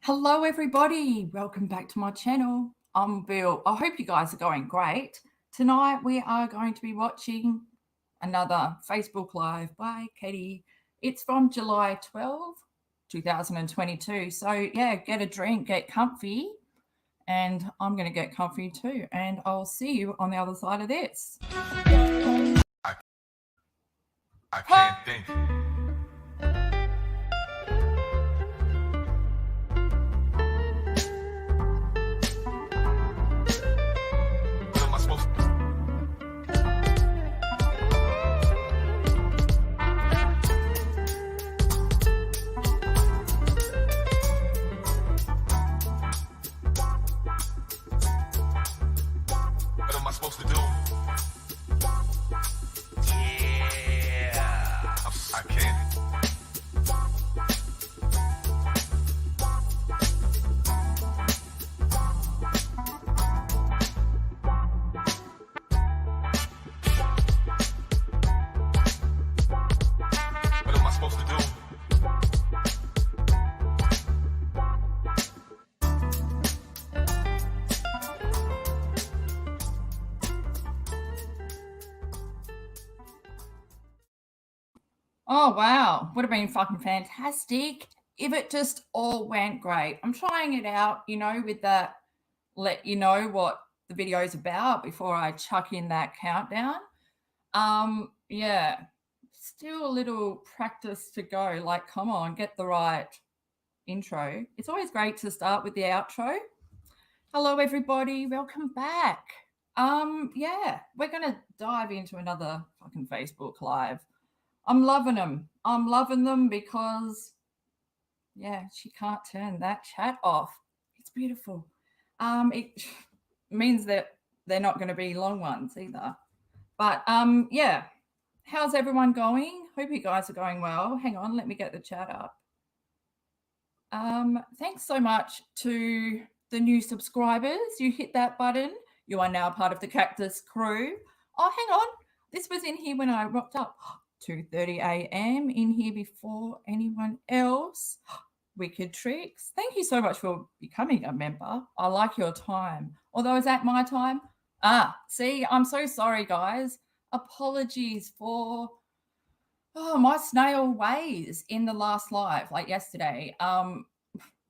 Hello everybody, welcome back to my channel. I'm Bill. I hope you guys are going great. Tonight we are going to be watching another Facebook Live by Katie. It's from July 12, 2022. So yeah, get a drink, get comfy, and I'm going to get comfy too. And I'll see you on the other side of this. I can't think. What am I supposed to do? What am I supposed to do? Yeah, I can't. What am I supposed to do? Oh, wow. Would have been fucking fantastic if it just all went great. I'm trying it out, with that, let you know what the video's about before I chuck in that countdown. Yeah, still a little practice to go. Like, come on, get the right intro. It's always great to start with the outro. Hello, everybody. Welcome back. Yeah, we're going to dive into another fucking Facebook Live. I'm loving them. I'm loving them because, yeah, she can't turn that chat off. It's beautiful. It means that they're not going to be long ones either. But, yeah, how's everyone going? Hope you guys are going well. Hang on, let me get the chat up. Thanks so much to the new subscribers. You hit that button. You are now part of the Cactus crew. Oh, hang on. This was in here when I rocked up. 2:30 a.m. in here before anyone else. Wicked Tricks. Thank you so much for becoming a member. I like your time. Although, is that my time? See, I'm so sorry, guys. Apologies for my snail ways in the last live, like yesterday,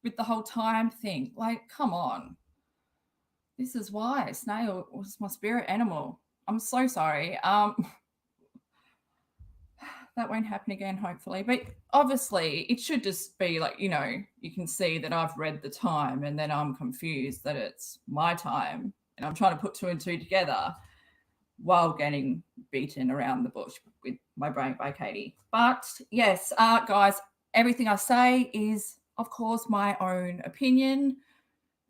with the whole time thing. Like, come on. This is why snail was my spirit animal. I'm so sorry. That won't happen again, hopefully. But obviously, it should just be like, you can see that I've read the time and then I'm confused that it's my time. And I'm trying to put two and two together while getting beaten around the bush with my brain by Katie. But yes, guys, everything I say is, of course, my own opinion.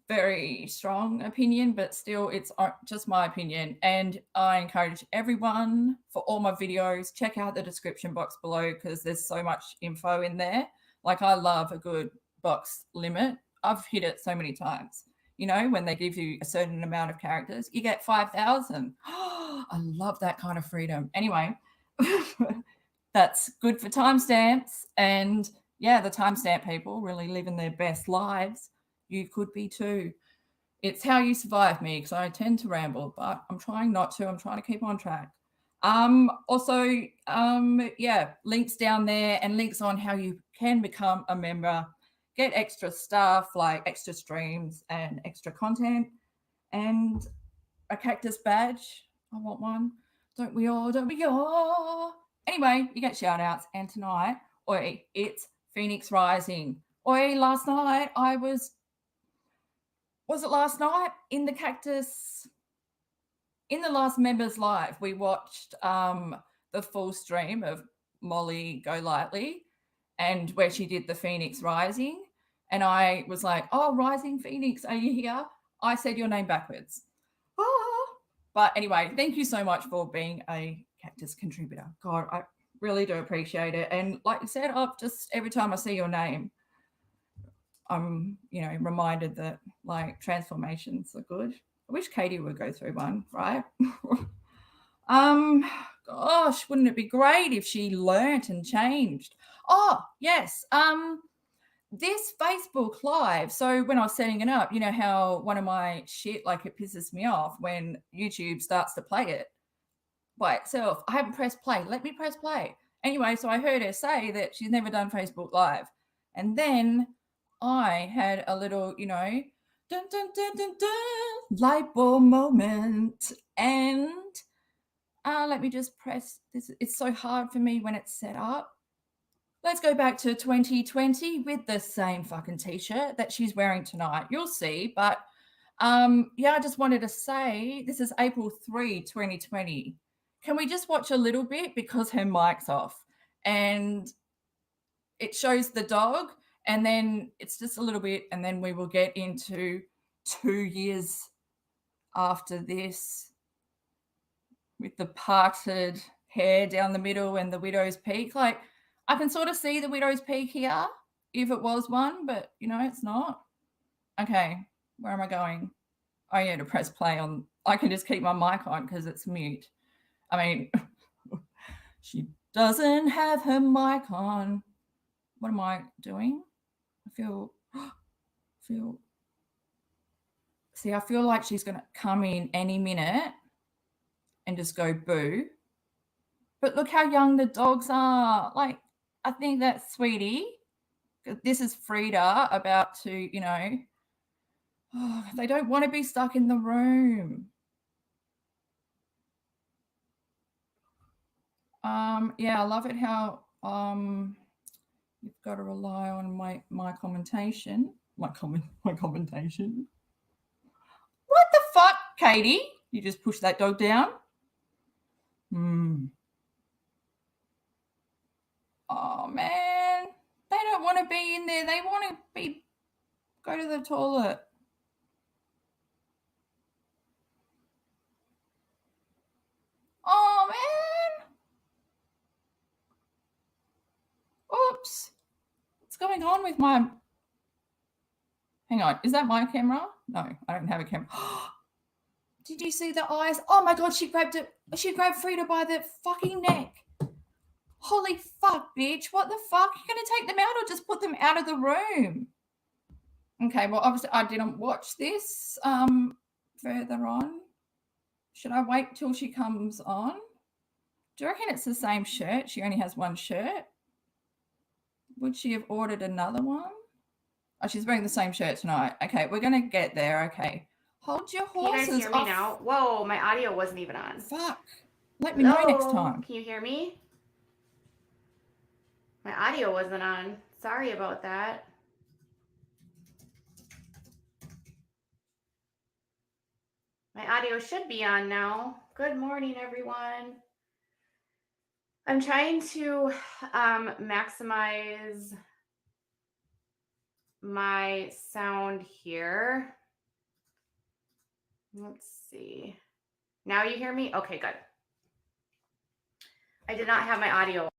Very strong opinion, but still it's just my opinion. And I encourage everyone, for all my videos, check out the description box below because there's so much info in there. Like, I love a good box limit. I've hit it so many times. When they give you a certain amount of characters, you get 5,000. I love that kind of freedom. Anyway, that's good for timestamps. And yeah, the timestamp people really living their best lives. You could be too. It's how you survive me, because I tend to ramble, but I'm trying not to. I'm trying to keep on track. Also, yeah, links down there and links on how you can become a member, get extra stuff like extra streams and extra content and a cactus badge. I want one. Don't we all? Don't we all? Anyway, you get shout outs. And tonight, it's Phoenix Rising. Last night I was it last night in the Cactus, in the last members live, we watched the full stream of Molly Go Lightly and where she did the Phoenix Rising. And I was like, oh, Rising Phoenix, are you here? I said your name backwards. But anyway, thank you so much for being a Cactus contributor. God, I really do appreciate it. And like you said, just every time I see your name, I'm, reminded that like transformations are good. I wish Katie would go through one, right? Gosh, wouldn't it be great if she learnt and changed? Oh, yes. this Facebook Live, so when I was setting it up, you know how one of my shit, like it pisses me off when YouTube starts to play it by itself. I haven't pressed play. Let me press play. Anyway, so I heard her say that she's never done Facebook Live. And then I had a little, you know, dun, dun, dun, dun, dun, light bulb moment. And let me just press this. It's so hard for me when it's set up. Let's go back to 2020 with the same fucking t-shirt that she's wearing tonight. You'll see. But yeah, I just wanted to say this is April 3, 2020. Can we just watch a little bit because her mic's off and it shows the dog and then it's just a little bit and then we will get into 2 years after this with the parted hair down the middle and the widow's peak. Like I can sort of see the widow's peak here if it was one, but you know, it's not. Okay, where am I going? Oh yeah, to press play on. I can just keep my mic on because it's mute. I mean, she doesn't have her mic on. What am I doing? I feel, see, I feel like she's going to come in any minute and just go boo. But look how young the dogs are. Like, I think that's sweetie. This is Frida about to, you know, they don't want to be stuck in the room. Yeah, I love it how you've got to rely on my commentation. My commentation. What the fuck, Katie? You just push that dog down? Oh man, they don't want to be in there. They want to go to the toilet. Oh man. Oops. What's going on with my... Hang on. Is that my camera? No, I don't have a camera. Did you see the eyes? Oh my God, she grabbed it. She grabbed Frida by the fucking neck. Holy fuck, bitch. What the fuck? You're going to take them out or just put them out of the room? Okay, well, obviously I didn't watch this further on. Should I wait till she comes on? Do you reckon it's the same shirt? She only has one shirt. Would she have ordered another one? Oh, she's wearing the same shirt tonight. Okay, we're going to get there. Okay. Hold your horses. Can you guys hear me now? Whoa, my audio wasn't even on. Fuck. Let me know next Hello? time. Can you hear me? My audio wasn't on. Sorry about that. My audio should be on now. Good morning, everyone. I'm trying to maximize my sound here. Let's see. Now you hear me? Okay, good. I did not have my audio.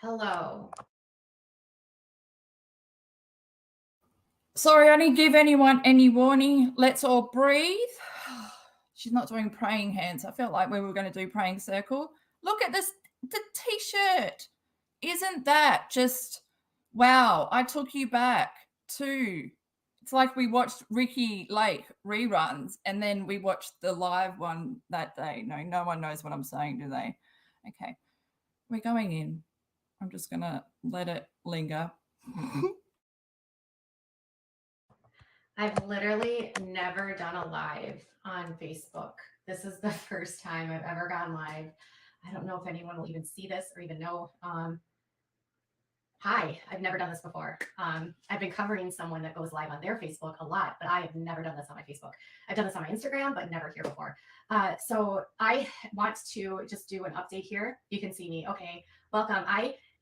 Hello. Sorry, I didn't give anyone any warning. Let's all breathe. She's not doing praying hands. I felt like we were going to do praying circle. Look at this, the t-shirt. Isn't that just, wow, I took you back to, it's like we watched Ricky Lake reruns and then we watched the live one that day. No one knows what I'm saying, do they? Okay, we're going in. I'm just going to let it linger. I've literally never done a live on Facebook. This is the first time I've ever gone live. I don't know if anyone will even see this or even know. Hi, I've never done this before. I've been covering someone that goes live on their Facebook a lot, but I have never done this on my Facebook. I've done this on my Instagram, but never here before. So I want to just do an update here. You can see me. Okay, welcome.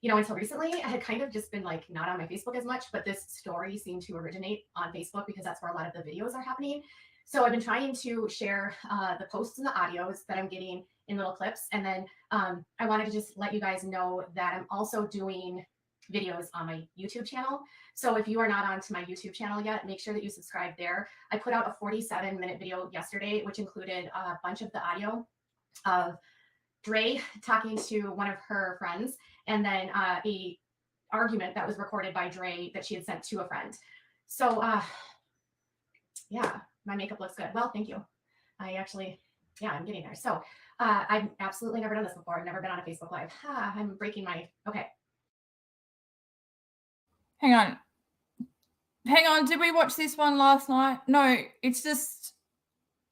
Until recently, I had kind of just been like not on my Facebook as much, but this story seemed to originate on Facebook because that's where a lot of the videos are happening. So I've been trying to share the posts and the audios that I'm getting in little clips. And then I wanted to just let you guys know that I'm also doing videos on my YouTube channel. So if you are not onto my YouTube channel yet, make sure that you subscribe there. I put out a 47-minute video yesterday, which included a bunch of the audio of DRE talking to one of her friends, and then a argument that was recorded by DRE that she had sent to a friend. So yeah, my makeup looks good. Well, thank you. I actually, yeah, I'm getting there. So I've absolutely never done this before. I've never been on a Facebook Live. I'm breaking my, okay. Hang on. Did we watch this one last night? No, it's just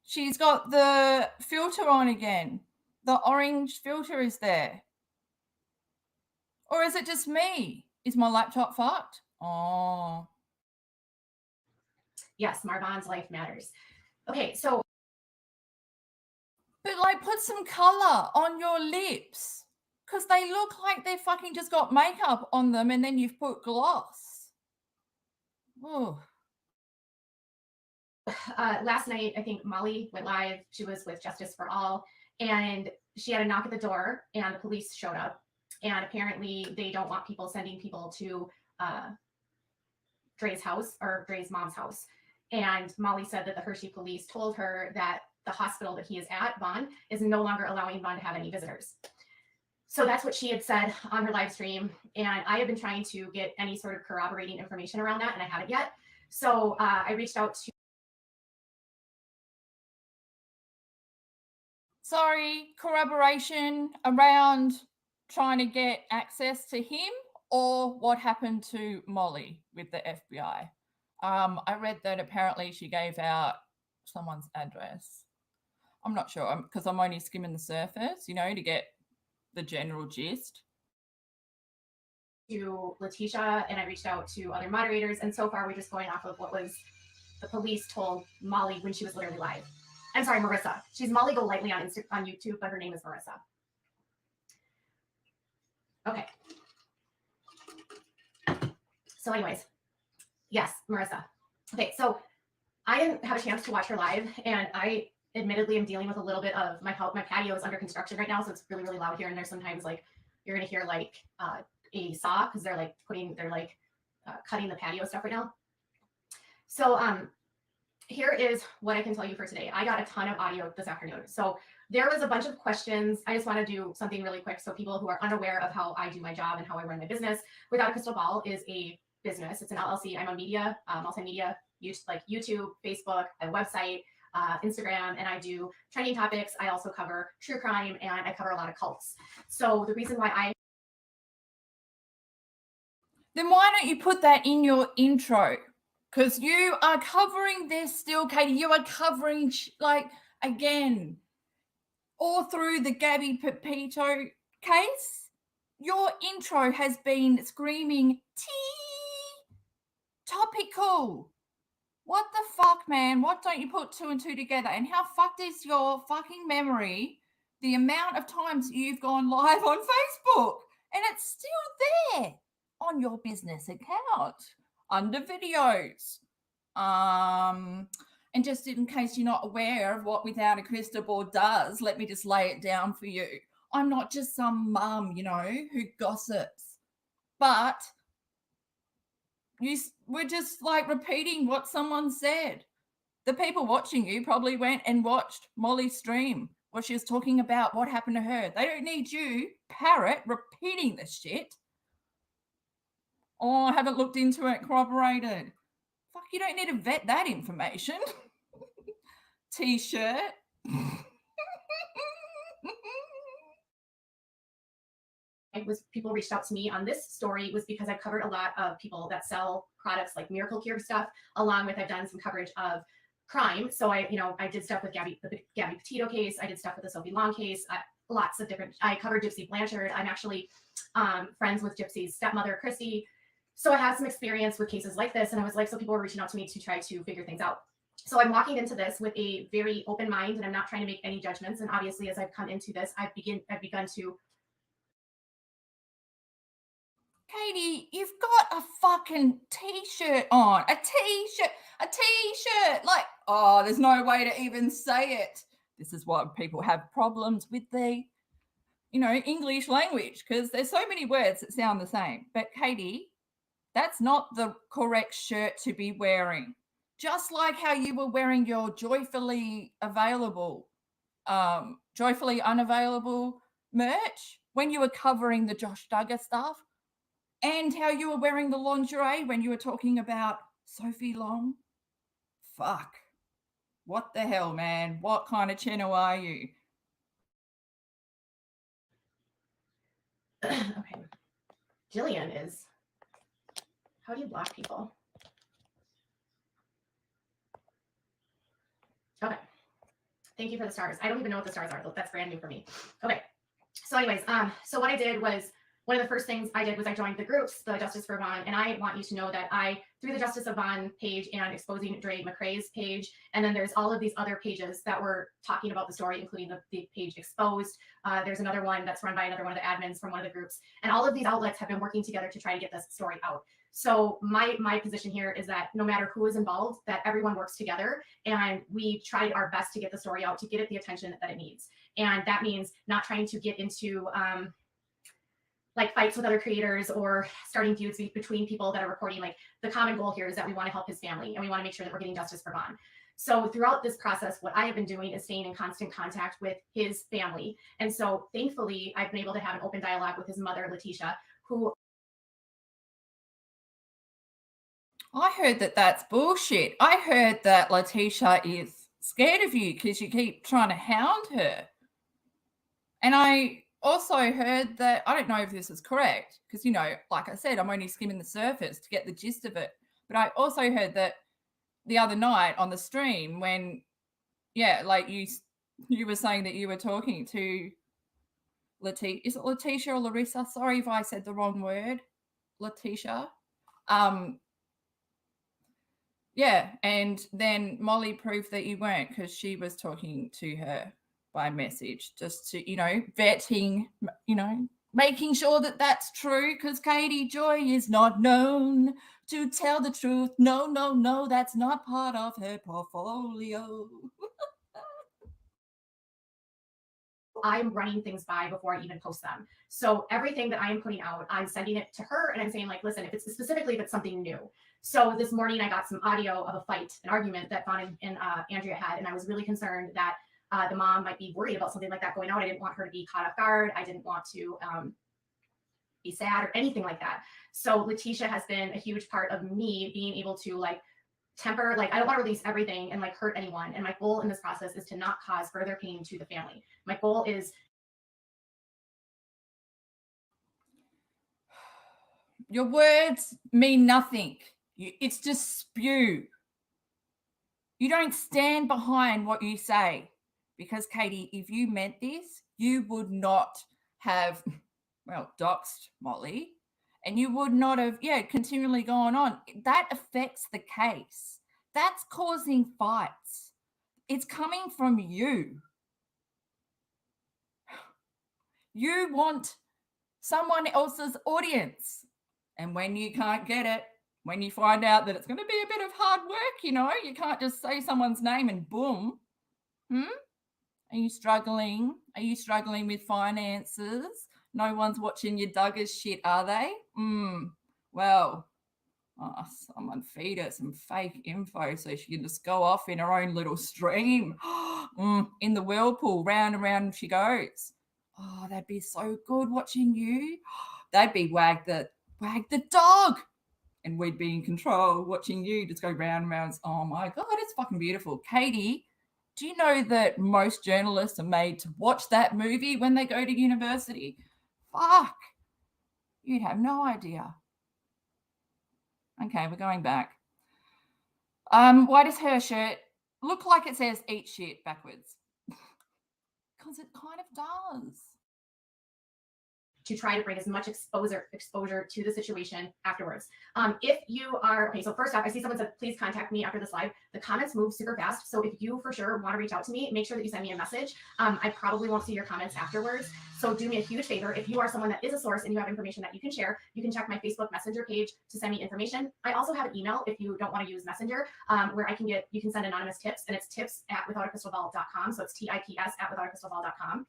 she's got the filter on again. The orange filter is there. Or is it just me? Is my laptop fucked? Oh. Yes, Marvon's life matters. Okay, so. But like put some color on your lips because they look like they fucking just got makeup on them and then you've put gloss. Oh. Last night, I think Molly went live. She was with Justice for All, and she had a knock at the door, and the police showed up. And apparently, they don't want people sending people to DRE'S house or DRE'S mom's house. And Molly said that the Hershey police told her that the hospital that he is at, Vaughn, is no longer allowing Vaughn to have any visitors. So that's what she had said on her live stream. And I have been trying to get any sort of corroborating information around that, and I haven't yet. So I reached out to. Sorry, corroboration around trying to get access to him or what happened to Molly with the FBI. I read that apparently she gave out someone's address. I'm not sure because I'm only skimming the surface, you know, to get the general gist. To Letitia, and I reached out to other moderators, and so far we're just going off of what was the police told Molly when she was literally live. I'm sorry, Marissa. She's Molly Golightly on YouTube, but her name is Marissa. Okay. So anyways, yes, Marissa. Okay, so I didn't have a chance to watch her live, and I admittedly am dealing with a little bit of my patio is under construction right now, so it's really, really loud here, and there's sometimes like you're gonna hear like a saw because they're like cutting the patio stuff right now. So here is what I can tell you for today. I got a ton of audio this afternoon. So there was a bunch of questions. I just want to do something really quick. So people who are unaware of how I do my job and how I run my business, Without a Crystal Ball is a business. It's an LLC. I'm a media, multimedia, like YouTube, Facebook, a website, Instagram, and I do trending topics. I also cover true crime, and I cover a lot of cults. So the reason why Then why don't you put that in your intro? Because you are covering this still, Katie. You are covering, like, again, all through the Gabby Pepito case. Your intro has been screaming, tea, topical. What the fuck, man? What don't you put two and two together? And how fucked is your fucking memory? The amount of times you've gone live on Facebook and it's still there on your business account under videos. And just in case you're not aware of what Without a Crystal Ball does, let me just lay it down for you. I'm not just some mum, you know, who gossips, but we're just like repeating what someone said. The people watching you probably went and watched Molly's stream where she was talking about what happened to her. They don't need you, parrot, repeating this shit. Oh, I haven't looked into it, corroborated. Fuck, you don't need to vet that information. T-shirt. People reached out to me on this story was because I've covered a lot of people that sell products like miracle cure stuff, along with I've done some coverage of crime. So I did stuff with the Gabby Petito case. I did stuff with the Sophie Long case. Lots of different. I covered Gypsy Blanchard. I'm actually friends with Gypsy's stepmother, Christy. So I have some experience with cases like this, and I was like, so people were reaching out to me to try to figure things out. So I'm walking into this with a very open mind, and I'm not trying to make any judgments. And obviously, as I've come into this, I've begun to. Katie, you've got a fucking t-shirt on. A t-shirt. Like, oh, there's no way to even say it. This is why people have problems with the, English language, because there's so many words that sound the same. But Katie, that's not the correct shirt to be wearing. Just like how you were wearing your joyfully available Joyfully Unavailable merch when you were covering the Josh Duggar stuff, and how you were wearing the lingerie when you were talking about Sophie Long. Fuck. What the hell, man? What kind of channel are you? Okay. Jillian is, how do you block people? Okay. Thank you for the stars. I don't even know what the stars are. That's brand new for me. Okay. So anyways, so what I did was, one of the first things I did was I joined the groups, the Justice for Vaughn, and I want you to know that through the Justice of Vaughn page and Exposing Dre Mccray's page, and then there's all of these other pages that were talking about the story, including the page Exposed. There's another one that's run by another one of the admins from one of the groups. And all of these outlets have been working together to try to get this story out. So my position here is that no matter who is involved, that everyone works together, and we tried our best to get the story out, to get it the attention that it needs. And that means not trying to get into like fights with other creators or starting feuds between people that are reporting. Like, the common goal here is that we want to help his family, and we want to make sure that we're getting justice for Vaughn. So throughout this process, what I have been doing is staying in constant contact with his family. And so thankfully, I've been able to have an open dialogue with his mother, Letitia, who... I heard that that's bullshit. I heard that Letitia is scared of you because you keep trying to hound her. And I also heard that, I don't know if this is correct, because, you know, like I said, I'm only skimming the surface to get the gist of it. But I also heard that the other night on the stream when, yeah, like you were saying that you were talking to Letitia. Is it Letitia or Larissa? Sorry if I said the wrong word. Letitia. Yeah, and then Molly proved that you weren't, because she was talking to her by message, just to, you know, vetting, you know, making sure that that's true, because Katie Joy is not known to tell the truth. No, no, no, that's not part of her portfolio. I'm running things by before I even post them. So everything that I'm putting out, I'm sending it to her, and I'm saying, like, listen, if it's specifically, if it's something new. So this morning I got some audio of a fight, an argument that Vaughn and Andrea had, and I was really concerned that the mom might be worried about something like that going out. I didn't want her to be caught off guard. I didn't want to be sad or anything like that. So Letitia has been a huge part of me being able to, like, temper, like, I don't want to release everything and, like, hurt anyone. And my goal in this process is to not cause further pain to the family. My goal is... Your words mean nothing. It's just spew. You don't stand behind what you say. Because, Katie, if you meant this, you would not have, well, doxed Molly, and you would not have, continually gone on. That affects the case. That's causing fights. It's coming from you. You want someone else's audience. And when you can't get it, when you find out that it's going to be a bit of hard work, you know, you can't just say someone's name and boom. Are you struggling? Are you struggling with finances? No one's watching your Duggars shit, are they? Well, someone feed her some fake info so she can just go off in her own little stream. In the whirlpool, round and round she goes. Oh, that'd be so good watching you. They'd be wag the dog. And we'd be in control watching you just go round and round. Oh my God, it's fucking beautiful. Katie, do you know that most journalists are made to watch that movie when they go to university? Fuck. You'd have no idea. Okay, we're going back. Why does her shirt look like it says eat shit backwards? Because it kind of does. To try to bring as much exposure to the situation afterwards. If you are, okay, so first off, I see someone said, please contact me after this live. The comments move super fast. So if you for sure want to reach out to me, make sure that you send me a message. I probably won't see your comments afterwards. So do me a huge favor. If you are someone that is a source and you have information that you can share, you can check my Facebook Messenger page to send me information. I also have an email if you don't want to use Messenger, where you can send anonymous tips, and it's tips@withoutacrystalball.com. So it's tips@withoutacrystalball.com.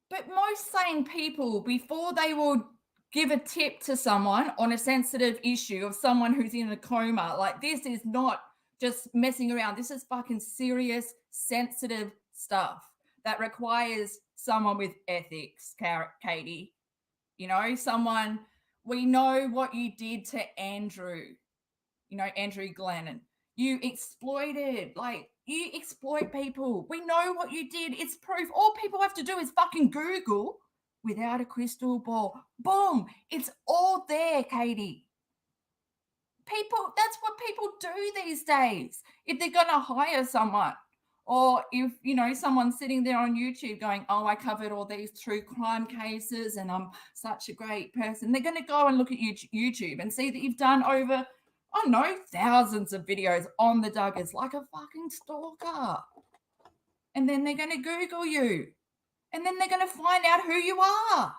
But most sane people, before they will give a tip to someone on a sensitive issue of someone who's in a coma, like, this is not just messing around. This is fucking serious, sensitive stuff that requires someone with ethics, Katie. You know, someone, we know what you did to Andrew, you know, Andrew Glennon. You exploited, like, you exploit people. We know what you did. It's proof. All people have to do is fucking Google without a crystal ball. Boom. It's all there, Katie. People, that's what people do these days. If they're going to hire someone, or if, you know, someone's sitting there on YouTube going, oh, I covered all these true crime cases and I'm such a great person, they're going to go and look at YouTube and see that you've done over, I don't know, thousands of videos on the Duggars like a fucking stalker. And then they're going to Google you. And then they're going to find out who you are.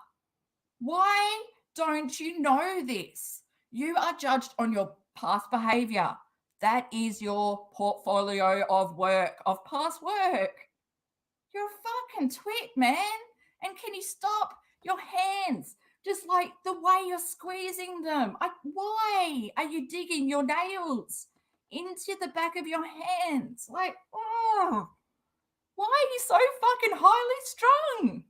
Why don't you know this? You are judged on your past behavior. That is your portfolio of work, of past work. You're a fucking twit, man. And can you stop your hands? Just like the way you're squeezing them. Why are you digging your nails into the back of your hands? Like, oh, why are you so fucking highly strung?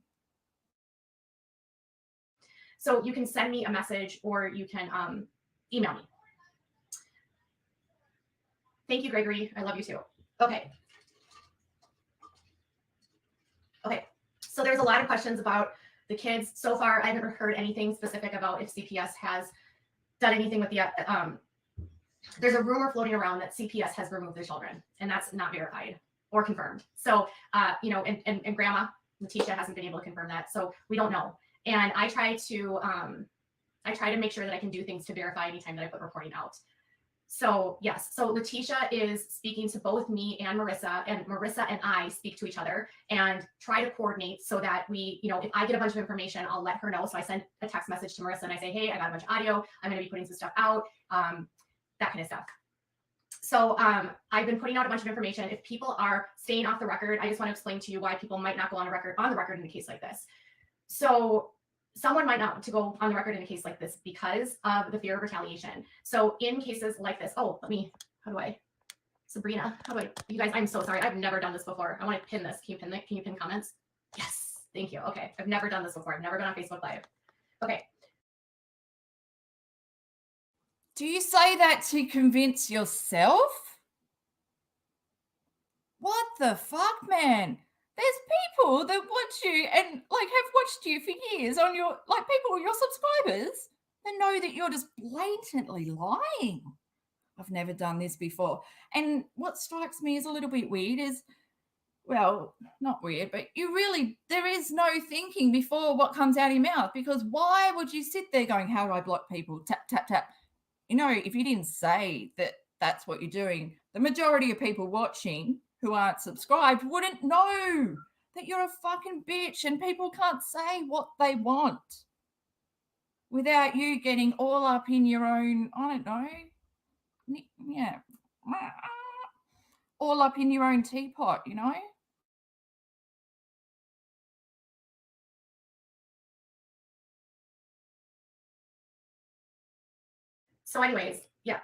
So you can send me a message or you can email me. Thank you, Gregory. I love you too. Okay. Okay. So there's a lot of questions about the kids. So far, I haven't heard anything specific about if CPS has done anything with the, there's a rumor floating around that CPS has removed the children, and that's not verified or confirmed. So, you know, and Grandma Letitia hasn't been able to confirm that. So we don't know. And I try to make sure that I can do things to verify anytime that I put reporting out. So yes, so Letitia is speaking to both me and Marissa and I speak to each other and try to coordinate so that we, you know, if I get a bunch of information, I'll let her know. So I send a text message to Marissa and I say, hey, I got a bunch of audio. I'm going to be putting some stuff out, that kind of stuff. So I've been putting out a bunch of information. If people are staying off the record, I just want to explain to you why people might not go on the record in a case like this. So someone might not want to go on the record in a case like this because of the fear of retaliation. So in cases like this, Sabrina, you guys, I'm so sorry. I've never done this before. I want to pin this. Can you pin comments? Yes. Thank you. Okay. I've never done this before. I've never been on Facebook Live. Okay. Do you say that to convince yourself? What the fuck, man? There's people that watch you and like have watched you for years on your, like, people, your subscribers, that know that you're just blatantly lying. I've never done this before. And what strikes me as a little bit weird is, well, not weird, but there is no thinking before what comes out of your mouth, because why would you sit there going, how do I block people? Tap, tap, tap. You know, if you didn't say that that's what you're doing, the majority of people watching who aren't subscribed wouldn't know that you're a fucking bitch, and people can't say what they want without you getting all up in your own, I don't know, yeah, all up in your own teapot, you know? So anyways, yeah,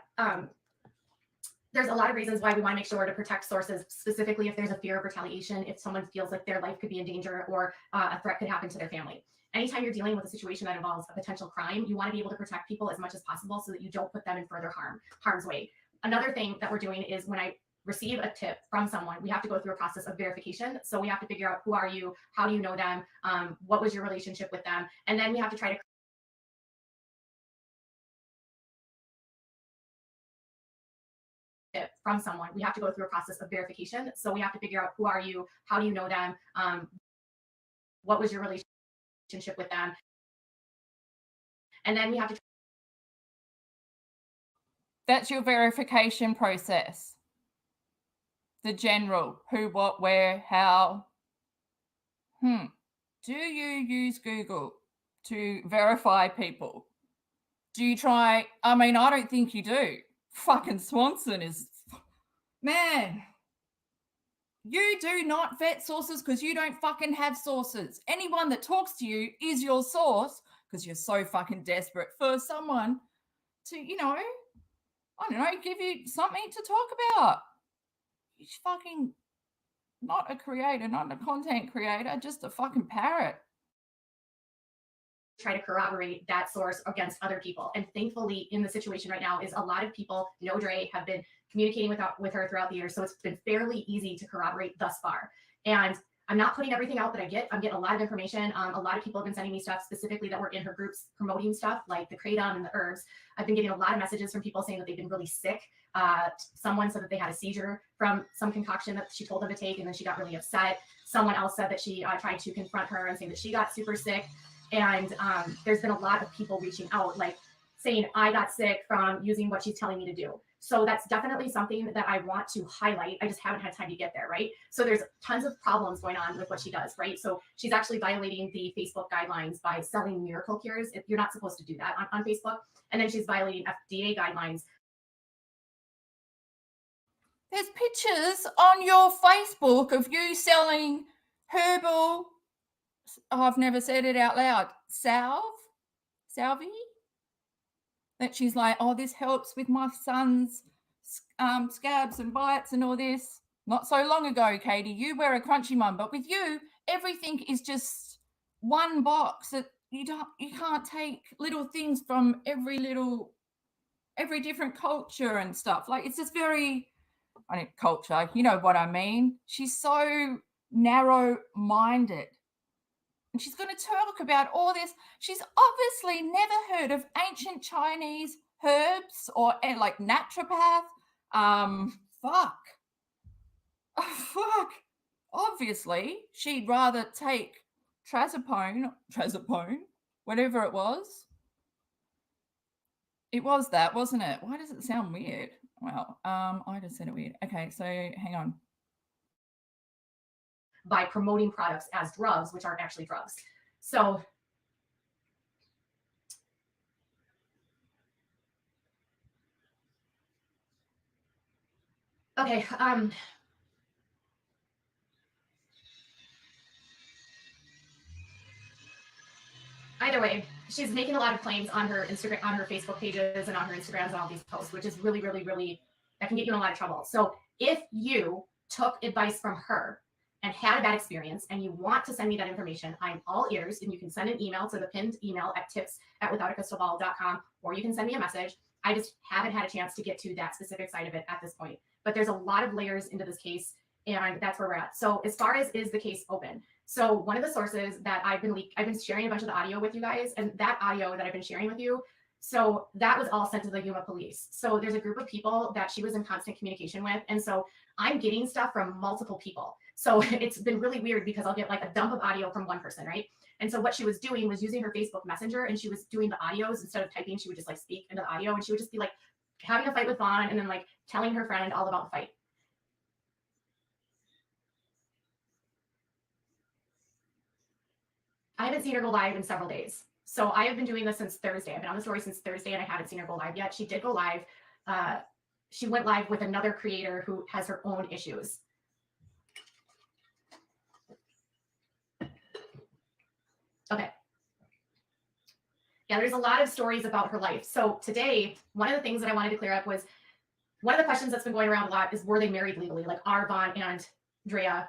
there's a lot of reasons why we want to make sure to protect sources, specifically if there's a fear of retaliation, if someone feels like their life could be in danger or a threat could happen to their family. Anytime you're dealing with a situation that involves a potential crime, you want to be able to protect people as much as possible so that you don't put them in further harm's way. Another thing that we're doing is when I receive a tip from someone, we have to go through a process of verification. So we have to figure out, who are you? How do you know them? What was your relationship with them? And then we have to try to from someone. We have to go through a process of verification. So we have to figure out, who are you? How do you know them? What was your relationship with them? And then we have to. That's your verification process. The general, who, what, where, how. Do you use Google to verify people? Do you try? I mean, I don't think you do. Fucking Swanson is, man, you do not vet sources because you don't fucking have sources. Anyone that talks to you is your source because you're so fucking desperate for someone to, you know, I don't know, give you something to talk about. You're fucking not a creator, not a content creator, just a fucking parrot. Try to corroborate that source against other people. And thankfully, in the situation right now, is a lot of people know Dre, have been communicating with her throughout the years, so it's been fairly easy to corroborate thus far. And I'm not putting everything out that I get. I'm getting a lot of information. A lot of people have been sending me stuff specifically that were in her groups promoting stuff like the kratom and the herbs. I've been getting a lot of messages from people saying that they've been really sick. Someone said that they had a seizure from some concoction that she told them to take, and then she got really upset. Someone else said that she tried to confront her and saying that she got super sick. And there's been a lot of people reaching out, like saying, I got sick from using what she's telling me to do. So that's definitely something that I want to highlight. I just haven't had time to get there, right? So there's tons of problems going on with what she does, right? So she's actually violating the Facebook guidelines by selling miracle cures. You're not supposed to do that on Facebook. And then she's violating FDA guidelines. There's pictures on your Facebook of you selling herbal, I've never said it out loud, salvie? That she's like, oh, this helps with my son's scabs and bites and all this. Not so long ago, Katie, you were a crunchy mum, but with you, everything is just one box. That you can't take little things from every different culture and stuff. Like, it's just very, I mean, culture, you know what I mean? She's so narrow-minded. And she's going to talk about all this. She's obviously never heard of ancient Chinese herbs or like naturopath. Fuck. Obviously, she'd rather take trazepone, whatever it was. It was that, wasn't it? Why does it sound weird? Well, I just said it weird. Okay, so hang on. By promoting products as drugs, which aren't actually drugs. So okay, either way, she's making a lot of claims on her Instagram, on her Facebook pages, and on her Instagrams and all these posts, which is really, really, really, that can get you in a lot of trouble. So if you took advice from her and had a bad experience and you want to send me that information, I'm all ears, and you can send an email to the pinned email at tips@withoutacrystalball.com, or you can send me a message. I just haven't had a chance to get to that specific side of it at this point, but there's a lot of layers into this case, and that's where we're at. So as far as is the case open, so one of the sources that I've been sharing a bunch of the audio with you guys, and that audio that I've been sharing with you, so that was all sent to the Yuma police. So there's a group of people that she was in constant communication with, and so I'm getting stuff from multiple people. So it's been really weird because I'll get like a dump of audio from one person, right? And so what she was doing was using her Facebook Messenger, and she was doing the audios instead of typing. She would just like speak into the audio, and she would just be like having a fight with Vaughn and then like telling her friend all about the fight. I haven't seen her go live in several days. So I have been doing this since Thursday. I've been on the story since Thursday, and I haven't seen her go live yet. She did go live. She went live with another creator who has her own issues. Okay. Yeah, there's a lot of stories about her life. So today, one of the things that I wanted to clear up was, one of the questions that's been going around a lot is, were they married legally? Like, are Vaughn and Andrea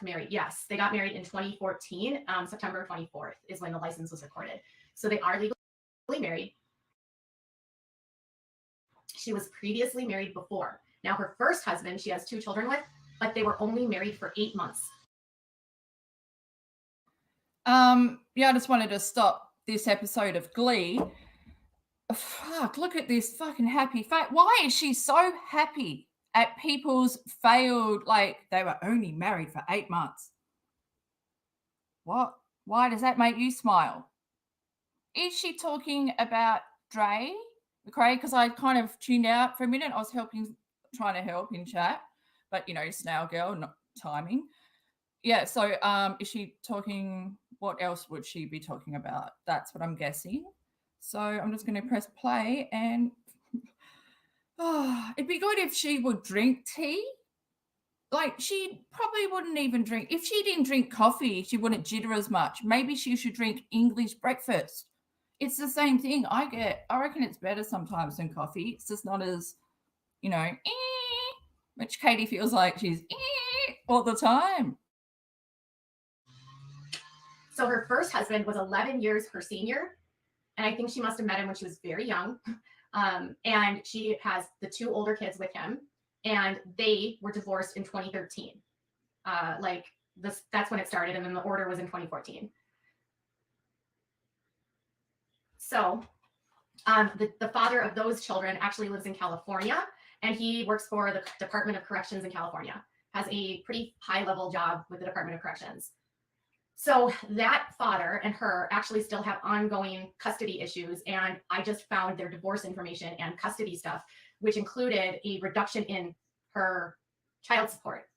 married? Yes, they got married in 2014. September 24th is when the license was recorded. So they are legally married. She was previously married before. Now her first husband, she has 2 children with, but they were only married for 8 months. Yeah, I just wanted to stop this episode of Glee. Fuck, look at this fucking happy face. Why is she so happy at people's failed, like, they were only married for 8 months? What? Why does that make you smile? Is she talking about Mccray? Because I kind of tuned out for a minute. I was trying to help in chat, but, you know, snail girl, not timing. Yeah, so is she talking, what else would she be talking about? That's what I'm guessing. So I'm just going to press play, and it'd be good if she would drink tea. Like, she probably wouldn't even drink. If she didn't drink coffee, she wouldn't jitter as much. Maybe she should drink English breakfast. it's the same thing. I reckon it's better sometimes than coffee. It's just not as, you know, which Katie feels like she's all the time. So her first husband was 11 years her senior. And I think she must have met him when she was very young. And she has the 2 older kids with him. And they were divorced in 2013. That's when it started. And then the order was in 2014. So the father of those children actually lives in California. And he works for the Department of Corrections in California. Has a pretty high-level job with the Department of Corrections. So that father and her actually still have ongoing custody issues. And I just found their divorce information and custody stuff, which included a reduction in her child support.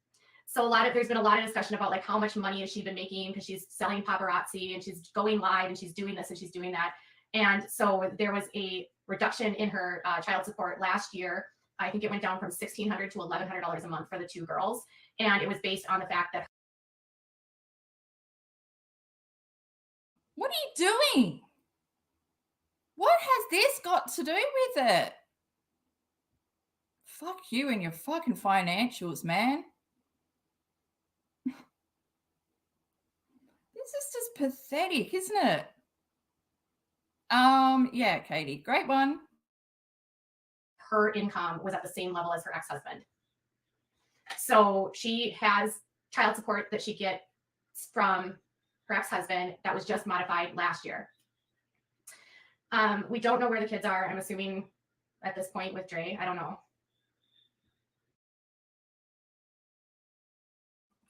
So there's been a lot of discussion about like how much money has she been making because she's selling paparazzi and she's going live and she's doing this and she's doing that. And so there was a reduction in her child support last year. I think it went down from $1,600 to $1,100 a month for the 2 girls. And it was based on the fact that. What are you doing? What has this got to do with it? Fuck you and your fucking financials, man. This is just pathetic, isn't it? Yeah, Katie, great one. Her income was at the same level as her ex-husband. So she has child support that she gets from her ex-husband that was just modified last year. We don't know where the kids are. I'm assuming at this point with Dre. I don't know.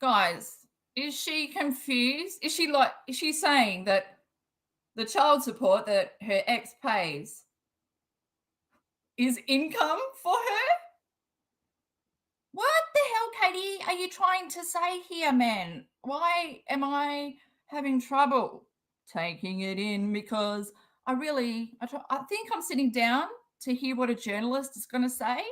Guys, is she confused? Is she saying that the child support that her ex pays is income for her? What the hell, Katie, are you trying to say here, man? Why am I having trouble taking it in? Because I think I'm sitting down to hear what a journalist is going to say.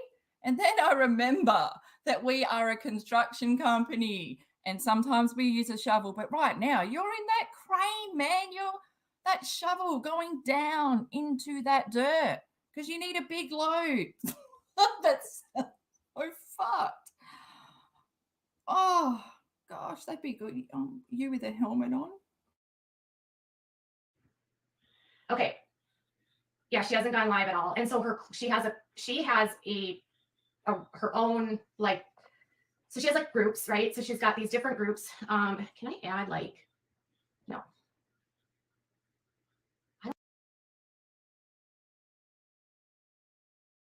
And then I remember that we are a construction company and sometimes we use a shovel. But right now you're in that crane, man. You're that shovel going down into that dirt because you need a big load. That's so fucked. Oh, gosh, that'd be good. You with a helmet on. Okay. Yeah, she hasn't gone live at all. And so she has her own, like, so she has like groups, right? So she's got these different groups. Can I add no. I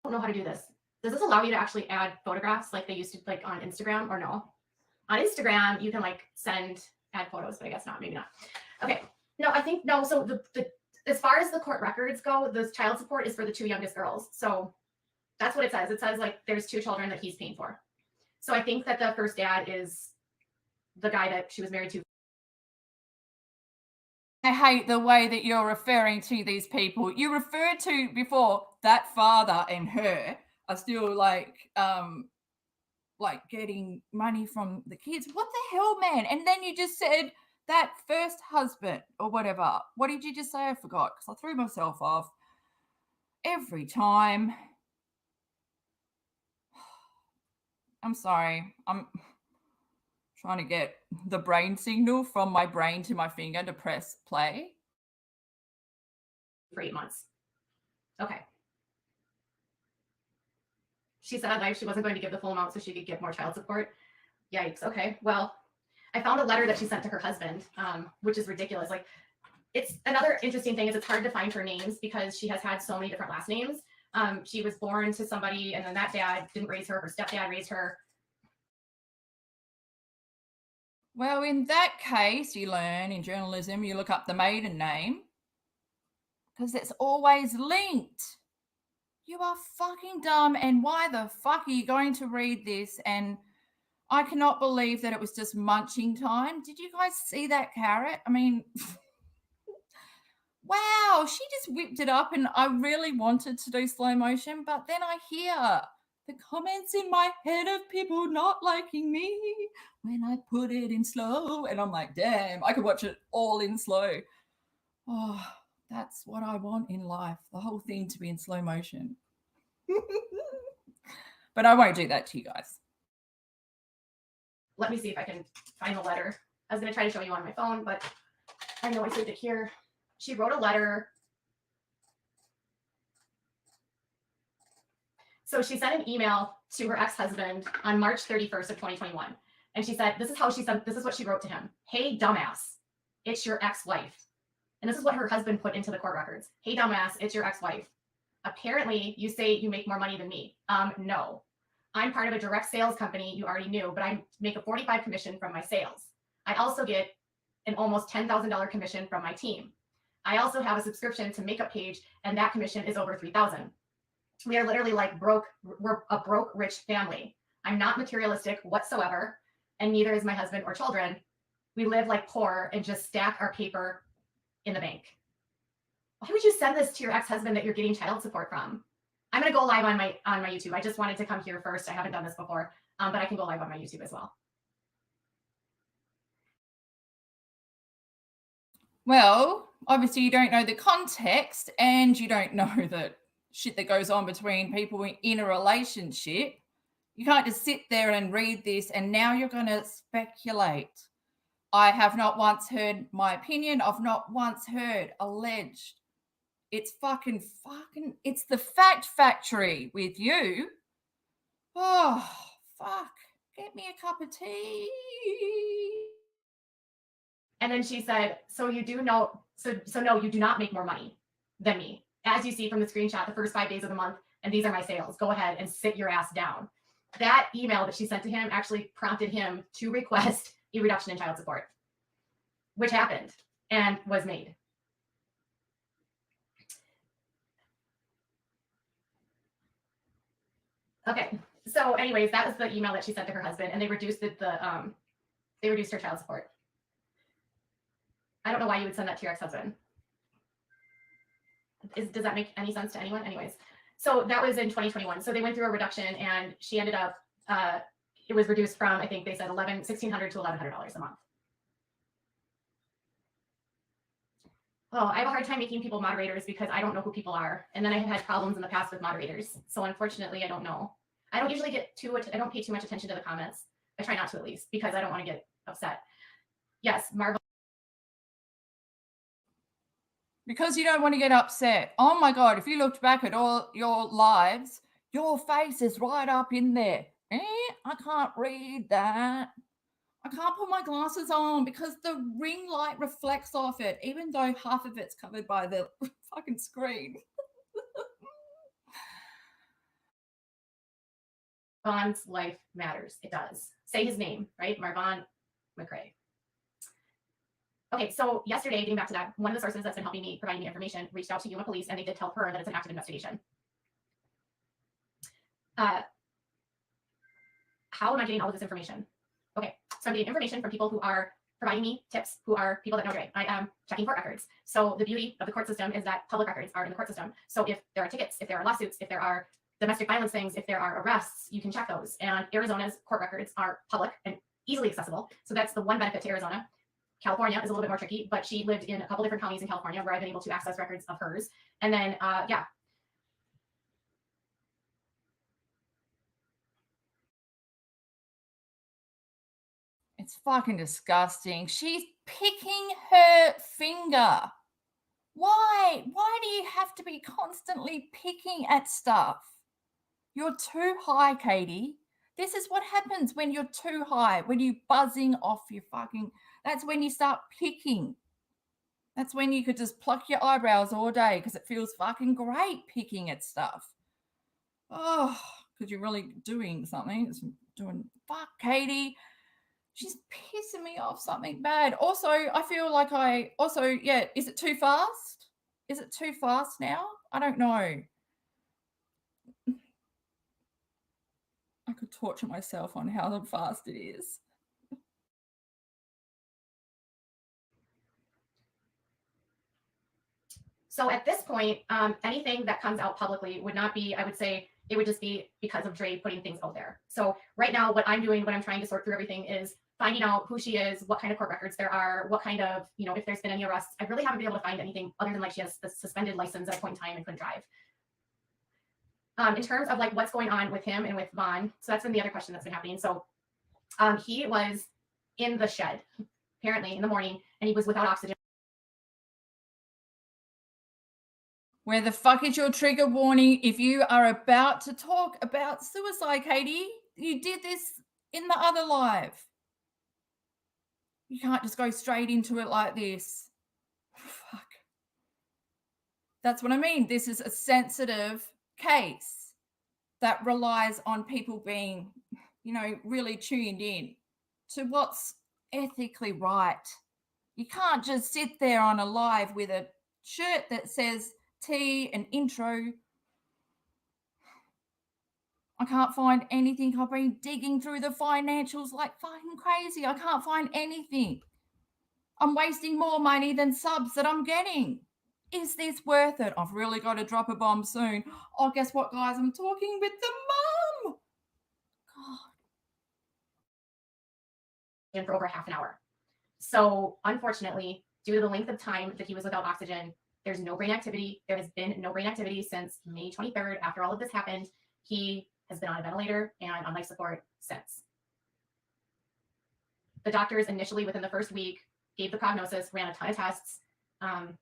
don't know how to do this. Does this allow you to actually add photographs like they used to like on Instagram or no? On Instagram, you can like add photos, but I guess not, maybe not. Okay. No, I think no. So the as far as the court records go, the child support is for the 2 youngest girls. So that's what it says. It says like there's 2 children that he's paying for. So I think that the first dad is the guy that she was married to. I hate the way that you're referring to these people. You referred to before that father and her are still like getting money from the kids. What the hell, man? And then you just said that first husband or whatever. What did you just say? I forgot because I threw myself off every time. I'm sorry. I'm trying to get the brain signal from my brain to my finger to press play. For 8 months. Okay. She said like she wasn't going to give the full amount so she could get more child support. Yikes. Okay. Well, I found a letter that she sent to her husband, which is ridiculous. Like, it's another interesting thing is it's hard to find her names because she has had so many different last names. She was born to somebody and then that dad didn't raise her. Her stepdad raised her. Well, in that case, you learn in journalism, you look up the maiden name because it's always linked. You are fucking dumb. And why the fuck are you going to read this? And I cannot believe that it was just munching time. Did you guys see that carrot? I mean, wow, she just whipped it up and I really wanted to do slow motion, but then I hear the comments in my head of people not liking me when I put it in slow. And I'm like, damn, I could watch it all in slow. Oh, that's what I want in life, the whole thing to be in slow motion. But I won't do that to you guys. Let me see if I can find the letter. I was going to try to show you on my phone, but I know I saved it here. She wrote a letter. So she sent an email to her ex-husband on March 31st of 2021. And she said, this is what she wrote to him. Hey, dumbass, it's your ex-wife. And this is what her husband put into the court records. Hey, dumbass, it's your ex-wife. Apparently, you say you make more money than me. No. I'm part of a direct sales company, you already knew, but I make a 45 commission from my sales. I also get an almost $10,000 commission from my team. I also have a subscription to Makeup Page, and that commission is over $3,000. We are literally like broke. We're a broke, rich family. I'm not materialistic whatsoever, and neither is my husband or children. We live like poor and just stack our paper in the bank. Why would you send this to your ex-husband that you're getting child support from? I'm going to go live on my YouTube. I just wanted to come here first. I haven't done this before, but I can go live on my YouTube as well. Well, obviously you don't know the context and you don't know the shit that goes on between people in a relationship. You can't just sit there and read this and now you're going to speculate. I have not once heard my opinion. I've not once heard alleged. It's it's the fact factory with you. Oh, fuck. Get me a cup of tea. And then she said, so you do know, so no, you do not make more money than me. As you see from the screenshot, the first 5 days of the month, and these are my sales. Go ahead and sit your ass down. That email that she sent to him actually prompted him to request a reduction in child support, which happened and was made. Okay, so anyways, that was the email that she sent to her husband, and they reduced they reduced her child support. I don't know why you would send that to your ex-husband. Does that make any sense to anyone? Anyways, so that was in 2021. So they went through a reduction, and she ended up, it was reduced from, I think they said $1,600 to $1,100 a month. Oh, I have a hard time making people moderators because I don't know who people are. And then I have had problems in the past with moderators. So unfortunately, I don't know. I don't usually I don't pay too much attention to the comments. I try not to, at least, because I don't want to get upset. Yes, Marvel. Because you don't want to get upset. Oh my God, if you looked back at all your lives, your face is right up in there. I can't read that. I can't put my glasses on because the ring light reflects off it, even though half of it's covered by the fucking screen. Marvan's life matters. It does. Say his name, right? Marvan Mccray. Okay, so yesterday, getting back to that, one of the sources that's been helping me, providing me information, reached out to Yuma Police, and they did tell her that it's an active investigation. How am I getting all of this information? Okay, so I'm getting information from people who are providing me tips, who are people that know Dre. I am checking court records. So the beauty of the court system is that public records are in the court system. So if there are tickets, if there are lawsuits, if there are domestic violence things, if there are arrests, you can check those. And Arizona's court records are public and easily accessible. So that's the one benefit to Arizona. California is a little bit more tricky, but she lived in a couple different counties in California where I've been able to access records of hers. And then, yeah. It's fucking disgusting. She's picking her finger. Why? Why do you have to be constantly picking at stuff? You're too high, Katie. This is what happens when you're too high, when you're buzzing off your fucking... That's when you start picking. That's when you could just pluck your eyebrows all day because it feels fucking great picking at stuff. Oh, because you're really doing something. It's doing... Fuck, Katie. She's pissing me off something bad. Also, I feel like yeah, is it too fast? Is it too fast now? I don't know. I could torture myself on how fast it is. So at this point, anything that comes out publicly would not be, I would say, it would just be because of Dre putting things out there. So right now, what I'm doing, what I'm trying to sort through everything is finding out who she is, what kind of court records there are, what kind of, if there's been any arrests. I really haven't been able to find anything other than like she has the suspended license at a point in time and couldn't drive. In terms of like what's going on with him and with Vaughn, so that's been the other question that's been happening. So he was in the shed, apparently in the morning, and he was without oxygen. Where the fuck is your trigger warning if you are about to talk about suicide, Katie? You did this in the other live. You can't just go straight into it like this. Fuck. That's what I mean. This is a sensitive case that relies on people being, really tuned in to what's ethically right. You can't just sit there on a live with a shirt that says T and intro. I can't find anything. I've been digging through the financials like fucking crazy. I can't find anything. I'm wasting more money than subs that I'm getting. Is this worth it? I've really got to drop a bomb soon. Oh, guess what, guys? I'm talking with the mum. God. For over half an hour. So unfortunately, due to the length of time that he was without oxygen, there's no brain activity. There has been no brain activity since May 23rd. After all of this happened, he has been on a ventilator and on life support since. The doctors initially, within the first week, gave the prognosis, ran a ton of tests, and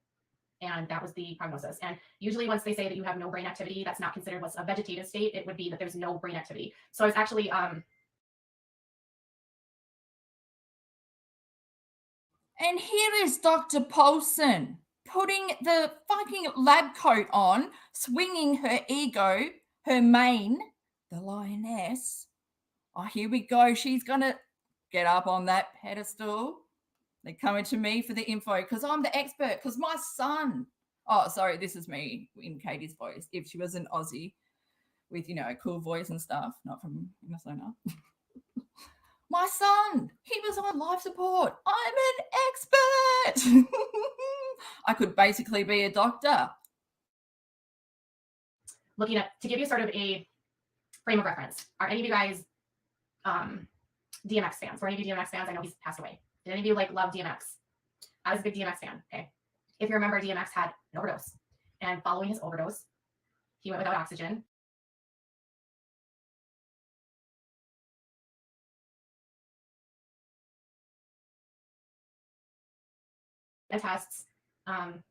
that was the prognosis. And usually once they say that you have no brain activity, that's not considered what's a vegetative state. It would be that there's no brain activity. So I was actually... And here is Dr. Paulson putting the fucking lab coat on, swinging her ego, her mane, the lioness. Oh, here we go. She's going to get up on that pedestal. They're coming to me for the info because I'm the expert, because my son... Oh, sorry, this is me in Katie's voice. If she was an Aussie with, a cool voice and stuff, not from Minnesota. My son, he was on life support. I'm an expert. I could basically be a doctor. Looking at, to give you sort of a frame of reference, are any of you guys DMX fans? Were any of you DMX fans? I know he's passed away. Did any of you love DMX? I was a big DMX fan. Okay. If you remember, DMX had an overdose. And following his overdose, he went without oxygen. Tests, and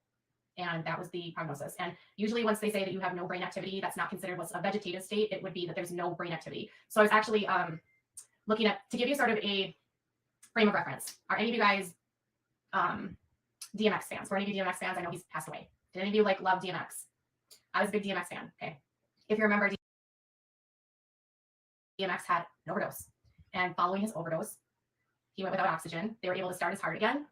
that was the prognosis. And usually once they say that you have no brain activity, that's not considered what's a vegetative state. It would be that there's no brain activity. So I was actually looking at, to give you sort of a frame of reference, are any of you guys DMX fans? Were any of you DMX fans? I know he's passed away. Did any of you love DMX? I was a big DMX fan. Okay. If you remember, DMX had an overdose, and following his overdose, he went without oxygen. They were able to start his heart again.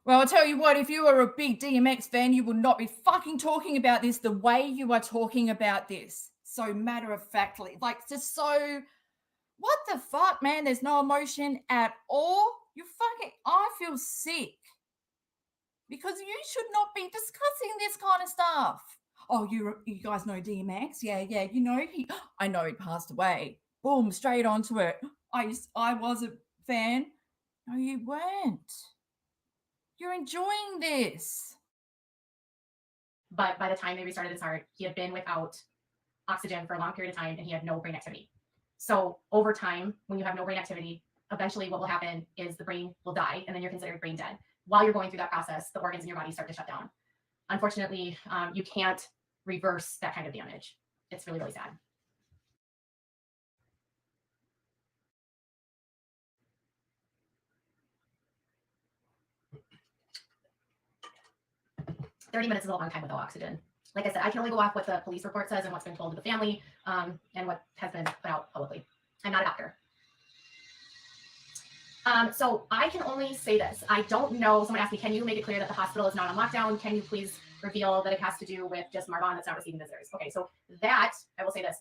Well, I'll tell you what, if you are a big DMX fan, you will not be fucking talking about this the way you are talking about this. So matter-of-factly, just so, what the fuck, man? There's no emotion at all. I feel sick. Because you should not be discussing this kind of stuff. Oh, you guys know DMX? Yeah, I know he passed away. Boom, straight onto it. I was a fan. No, you weren't. You're enjoying this. But by the time they restarted his heart, he had been without oxygen for a long period of time, and he had no brain activity. So over time, when you have no brain activity, eventually what will happen is the brain will die, and then you're considered brain dead. While you're going through that process, the organs in your body start to shut down. Unfortunately, you can't reverse that kind of damage. It's really, really sad. "30 minutes is a long time without oxygen." Like I said, I can only go off what the police report says and what's been told to the family, and what has been put out publicly. I'm not a doctor. So I can only say this. I don't know. Someone asked me, can you make it clear that the hospital is not on lockdown? Can you please reveal that it has to do with just Marvon that's not receiving visitors? Okay, so that, I will say this.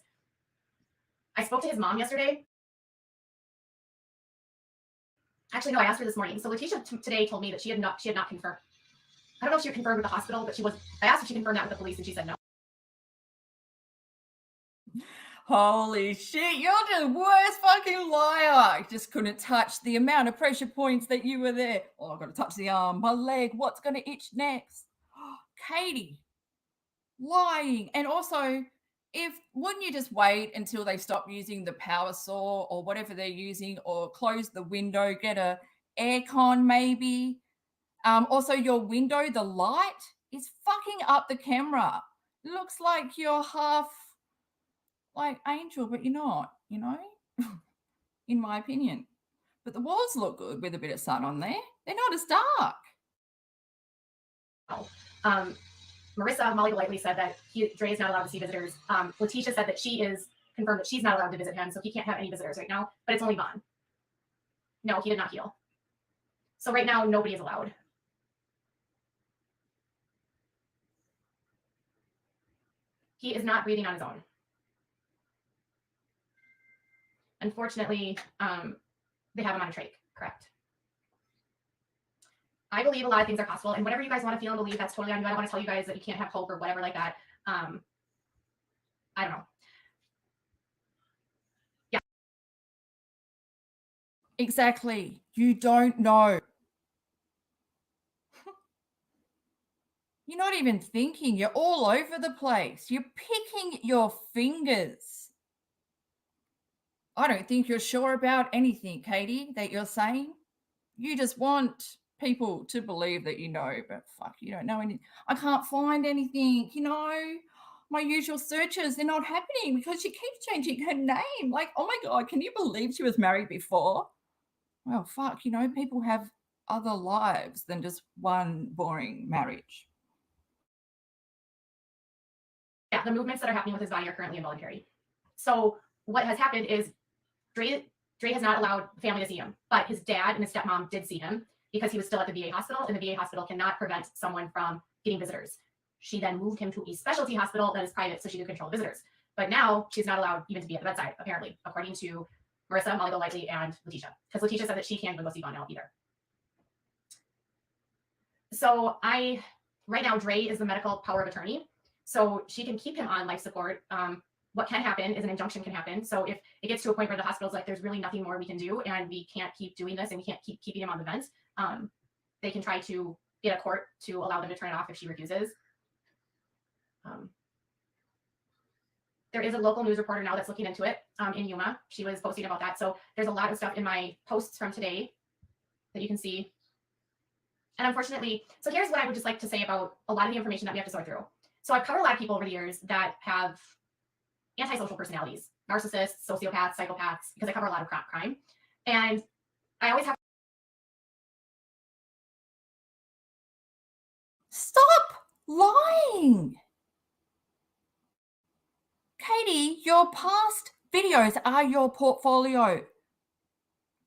I spoke to his mom yesterday. Actually, no, I asked her this morning. So Letitia today told me that she had not confirmed. I don't know if she confirmed with the hospital, but I asked if she confirmed that with the police, and she said no. Holy shit, you're the worst fucking liar. I just couldn't touch the amount of pressure points that you were there. Oh, I've got to touch the arm, my leg. What's going to itch next? Katie, lying. And also, wouldn't you just wait until they stop using the power saw or whatever they're using, or close the window, get a aircon maybe? Also, your window, the light is fucking up the camera. Looks like you're half like Angel, but you're not, you know, in my opinion. But the walls look good with a bit of sun on there. They're not as dark. Marissa Molly Lightly said that Dre is not allowed to see visitors. Letitia said that she is confirmed that she's not allowed to visit him, so he can't have any visitors right now, but it's only Vaughn. No, he did not heal. So right now, nobody is allowed. He is not breathing on his own. Unfortunately, they have him on a trach, correct? I believe a lot of things are possible, and whatever you guys want to feel and believe, that's totally on you. I don't want to tell you guys that you can't have hope or whatever like that. I don't know. Yeah. Exactly. You don't know. You're not even thinking. You're all over the place. You're picking your fingers. I don't think you're sure about anything, Katie, that you're saying. You just want people to believe that you know, but fuck, you don't know anything. I can't find anything, you know. My usual searches, they're not happening because she keeps changing her name. Like, oh my God, can you believe she was married before? Well, fuck, you know, people have other lives than just one boring marriage. Yeah, the movements that are happening with his body are currently involuntary. So what has happened is Dre has not allowed the family to see him, but his dad and his stepmom did see him because he was still at the VA hospital, and the VA hospital cannot prevent someone from getting visitors. She then moved him to a specialty hospital that is private so she could control visitors. But now she's not allowed even to be at the bedside, apparently, according to Marissa, Molly Lightly, and Letitia. Because Letitia said that she can't even go see Vaughn now either. So right now, Dre is the medical power of attorney. So she can keep him on life support. What can happen is an injunction can happen. So if it gets to a point where the hospital's like, there's really nothing more we can do, and we can't keep doing this, and we can't keep keeping him on the vent, they can try to get a court to allow them to turn it off if she refuses. There is a local news reporter now that's looking into it in Yuma. She was posting about that. So there's a lot of stuff in my posts from today that you can see. And unfortunately, so here's what I would just like to say about a lot of the information that we have to sort through. So I've covered a lot of people over the years that have antisocial personalities, narcissists, sociopaths, psychopaths, because I cover a lot of crime. And I always have. Stop lying. Katie, your past videos are your portfolio.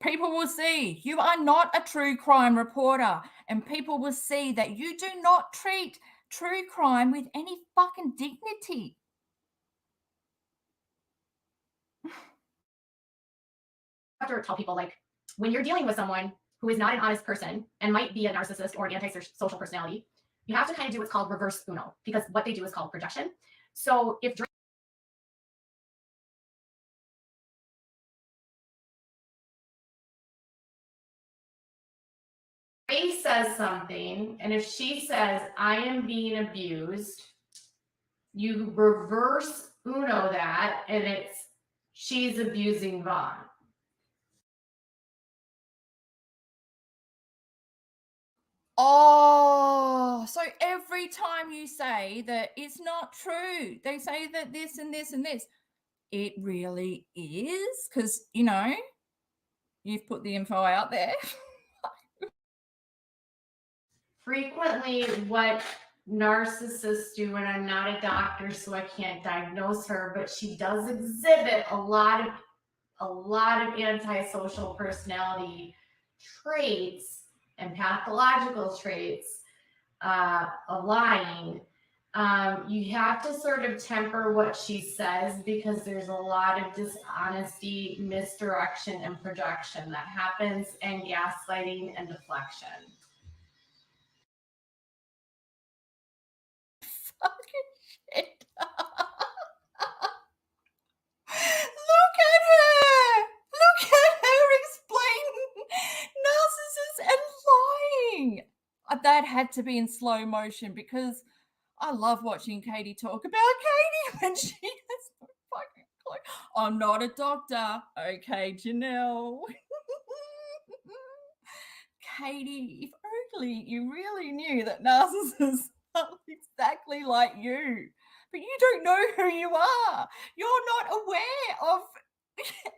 People will see you are not a true crime reporter, and people will see that you do not treat true crime with any fucking dignity. I have to tell people, like, when you're dealing with someone who is not an honest person and might be a narcissist or an antisocial personality, you have to kind of do what's called reverse Uno, because what they do is called projection. So if Dre says something, and if she says, I am being abused, you reverse Uno that, and it's she's abusing Vaughn. Oh, so every time you say that it's not true, they say that this and this and this, it really is? Because, you know, you've put the info out there. Frequently, what narcissists do, and I'm not a doctor, so I can't diagnose her, but she does exhibit a lot of antisocial personality traits and pathological traits of lying. You have to sort of temper what she says, because there's a lot of dishonesty, misdirection, and projection that happens, and gaslighting and deflection. Fucking shit. laughing. That had to be in slow motion because I love watching Katie talk about Katie when she has no fucking clue. I'm not a doctor. Okay, Janelle. Katie, if only you really knew that narcissists are exactly like you, but you don't know who you are. You're not aware of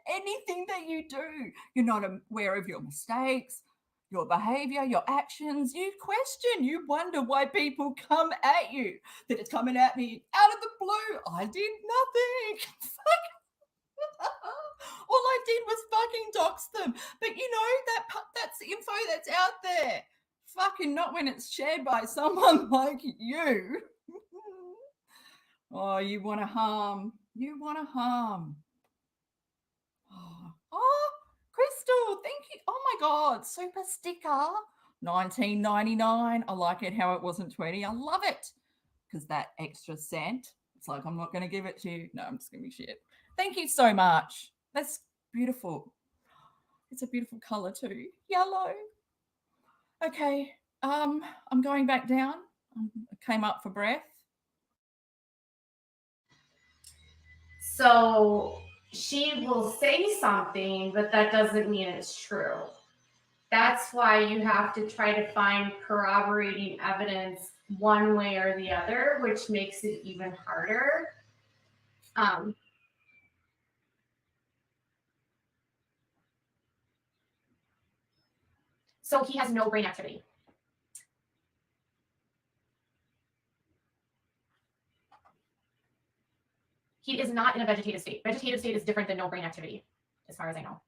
anything that you do. You're not aware of your mistakes, your behavior, your actions. You question, you wonder why people come at you, that it's coming at me out of the blue. I did nothing. All I did was fucking dox them. But you know, that's info that's out there. Fucking not when it's shared by someone like you. Oh, you want to harm. You want to harm. Oh, Crystal, thank you. Oh my God, super sticker. $19.99. I like it how it wasn't 20. I love it. Because that extra cent, it's like, I'm not going to give it to you. No, I'm just giving you shit. Thank you so much. That's beautiful. It's a beautiful color too. Yellow. Okay. I'm going back down. I came up for breath. So she will say something, but that doesn't mean it's true. That's why you have to try to find corroborating evidence one way or the other, which makes it even harder. So he has no brain activity. He is not in a vegetative state. Vegetative state is different than no brain activity, as far as I know.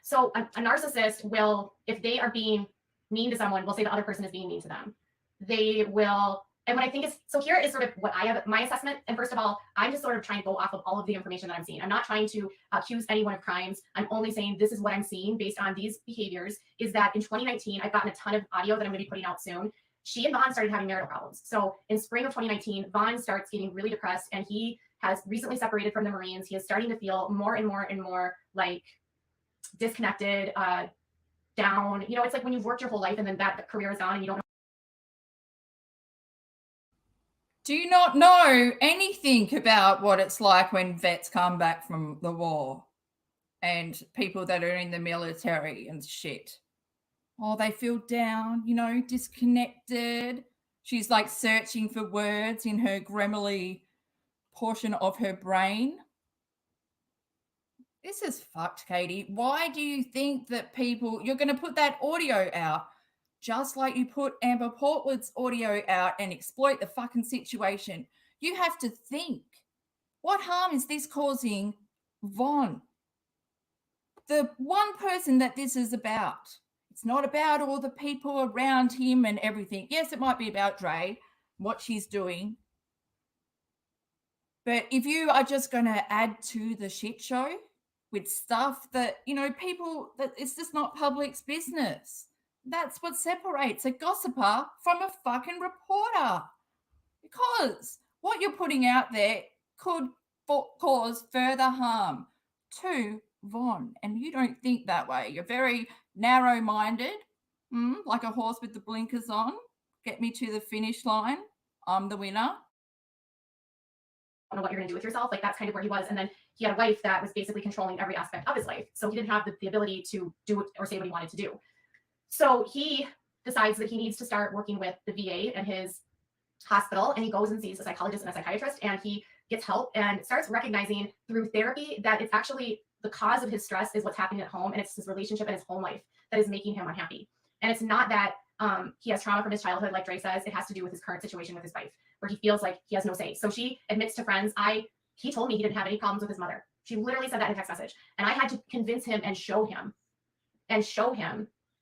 So a narcissist will, if they are being mean to someone, will say the other person is being mean to them. They will, and what I think is, so here is sort of what I have, my assessment. And first of all, I'm just sort of trying to go off of all of the information that I'm seeing. I'm not trying to accuse anyone of crimes. I'm only saying this is what I'm seeing based on these behaviors, is that in 2019, I've gotten a ton of audio that I'm going to be putting out soon. She and Vaughn started having marital problems. So in spring of 2019, Vaughn starts getting really depressed, and he has recently separated from the Marines. He is starting to feel more and more and more like disconnected, down. You know, it's like when you've worked your whole life and then that career is gone and you don't know. Do you not know anything about what it's like when vets come back from the war and people that are in the military and shit? Oh, they feel down, you know, disconnected. She's like searching for words in her Grammarly portion of her brain. This is fucked, Katie. Why do you think that people, you're going to put that audio out just like you put Amber Portwood's audio out and exploit the fucking situation? You have to think, what harm is this causing Vaughn? The one person that this is about. It's not about all the people around him and everything. Yes, it might be about Dre, what she's doing. But if you are just going to add to the shit show with stuff that, you know, people, that it's just not public's business. That's what separates a gossiper from a fucking reporter. Because what you're putting out there could cause further harm to Vaughn. And you don't think that way. You're very narrow-minded, like a horse with the blinkers on. Get me to the finish line. I'm the winner. I don't know what you're going to do with yourself. Like, that's kind of where he was. And then he had a wife that was basically controlling every aspect of his life. So he didn't have the ability to do or say what he wanted to do. So he decides that he needs to start working with the VA and his hospital. And he goes and sees a psychologist and a psychiatrist, and he gets help and starts recognizing through therapy that it's actually the cause of his stress is what's happening at home. And it's his relationship and his home life that is making him unhappy. And it's not that he has trauma from his childhood, like Dre says. It has to do with his current situation with his wife, where he feels like he has no say. So she admits to friends, he told me he didn't have any problems with his mother. She literally said that in a text message. And I had to convince him and show him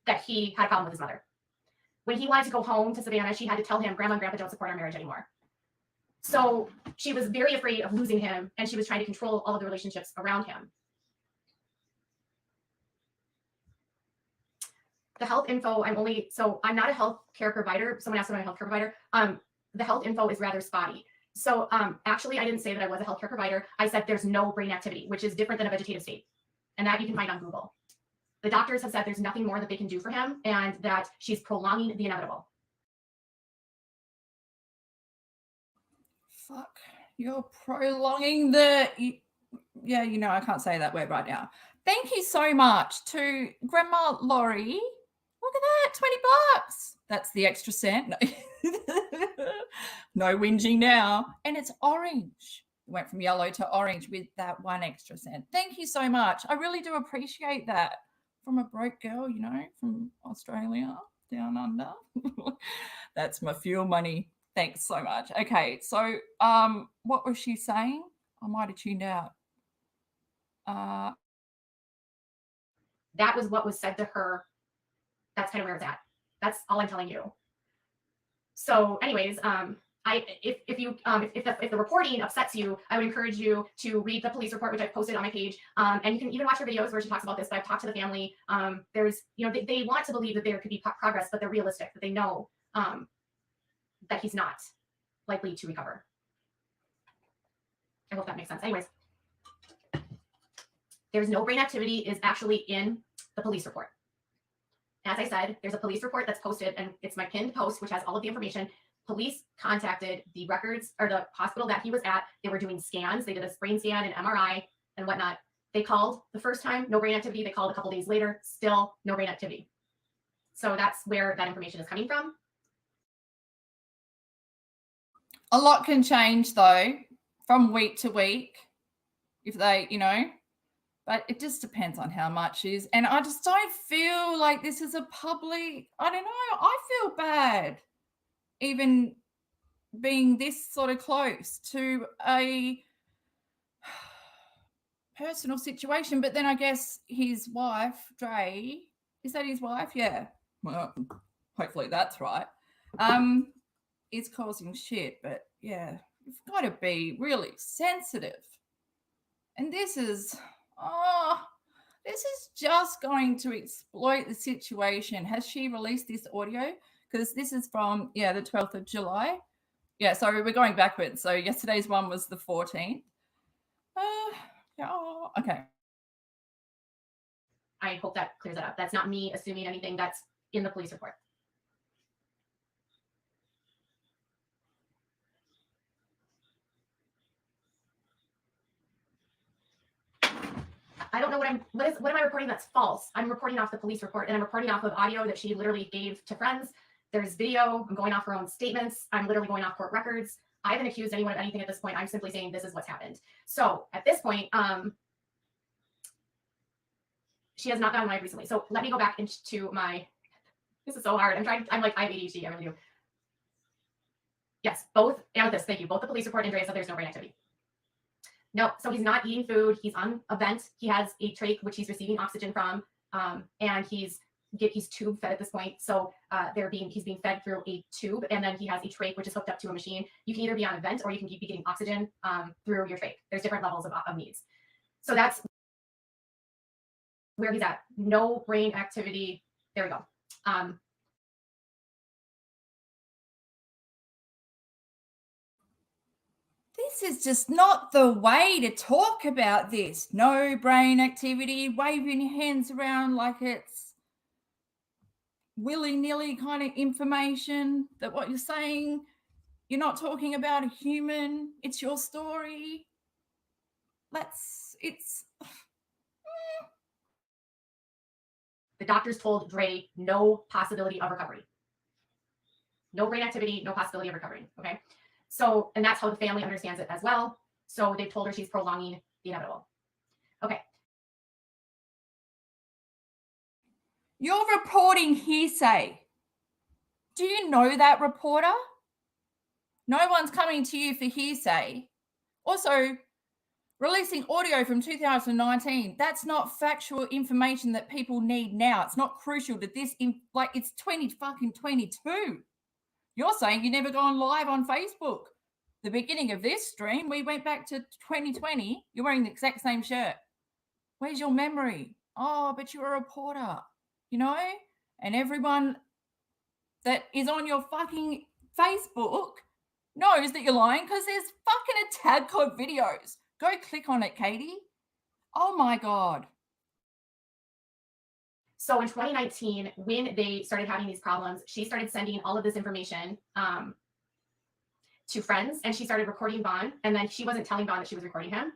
that he had a problem with his mother. When he wanted to go home to Savannah, she had to tell him, Grandma and Grandpa don't support our marriage anymore. So she was very afraid of losing him, and she was trying to control all of the relationships around him. The health info, I'm not a health care provider. Someone asked if I'm a health care provider. The health info is rather spotty. So actually, I didn't say that I was a healthcare provider. I said there's no brain activity, which is different than a vegetative state. And that you can find on Google. The doctors have said there's nothing more that they can do for him and that she's prolonging the inevitable. Fuck, you're prolonging the... Yeah, you know, I can't say that word right now. Thank you so much to Grandma Laurie. Look at that, 20 bucks. That's the extra cent. No whinging now. And it's orange. It went from yellow to orange with that 1 extra cent. Thank you so much. I really do appreciate that. From a broke girl, you know, from Australia, down under. That's my fuel money. Thanks so much. Okay, so what was she saying? I might have tuned out. That was what was said to her. That's kind of where it's at. That's all I'm telling you. So anyways, if the reporting upsets you, I would encourage you to read the police report, which I've posted on my page. And you can even watch her videos where she talks about this, but I've talked to the family. There's, you know, they want to believe that there could be progress, but they're realistic, that they know that he's not likely to recover. I hope that makes sense. Anyways, there's no brain activity is actually in the police report. As I said, there's a police report that's posted, and it's my pinned post, which has all of the information. Police contacted the records or the hospital that he was at. They were doing scans. They did a brain scan and MRI and whatnot. They called the first time, no brain activity. They called a couple days later, still no brain activity. So that's where that information is coming from. A lot can change though, from week to week, if they, you know, but it just depends on how much is. And I just don't feel like this is a public, I don't know, I feel bad even being this sort of close to a personal situation. But then I guess his wife, Dre, is that his wife? Yeah. Well, hopefully that's right. Is causing shit, but yeah, you've got to be really sensitive. And this is just going to exploit the situation. Has she released this audio? Because this is from, yeah, the 12th of July. Yeah, sorry, we're going backwards. So yesterday's one was the 14th. Okay. I hope that clears that up. That's not me assuming anything. That's in the police report. I don't know what am I reporting that's false? I'm reporting off the police report, and I'm reporting off of audio that she literally gave to friends. There's video. I'm going off her own statements. I'm literally going off court records. I haven't accused anyone of anything at this point. I'm simply saying this is what's happened. So at this point, she has not gone live recently. So let me go back into my, this is so hard. I'm like, I have ADHD, I really do. Yes, both, Amethyst, thank you. Both the police report and Dre said there's no brain activity. No, so he's not eating food. He's on a vent. He has a trach, which he's receiving oxygen from, and he's tube fed at this point. So he's being fed through a tube, and then he has a trach, which is hooked up to a machine. You can either be on a vent or you can be getting oxygen through your trach. There's different levels of needs. So that's where he's at. No brain activity. There we go. This is just not the way to talk about this. No brain activity, waving your hands around like it's willy-nilly kind of information, that what you're saying, you're not talking about a human, it's your story. The doctors told Dre no possibility of recovery. No brain activity, no possibility of recovery, okay? So, and that's how the family understands it as well. So they've told her she's prolonging the inevitable. Okay. You're reporting hearsay. Do you know that, reporter? No one's coming to you for hearsay. Also, releasing audio from 2019, that's not factual information that people need now. It's not crucial to this, like it's 2022. You're saying you never gone live on Facebook. The beginning of this stream, we went back to 2020. You're wearing the exact same shirt. Where's your memory? Oh, but you're a reporter, you know? And everyone that is on your fucking Facebook knows that you're lying because there's fucking a tab called videos. Go click on it, Katie. Oh my God. So in 2019, when they started having these problems, she started sending all of this information to friends, and she started recording Vaughn, and then she wasn't telling Vaughn that she was recording him.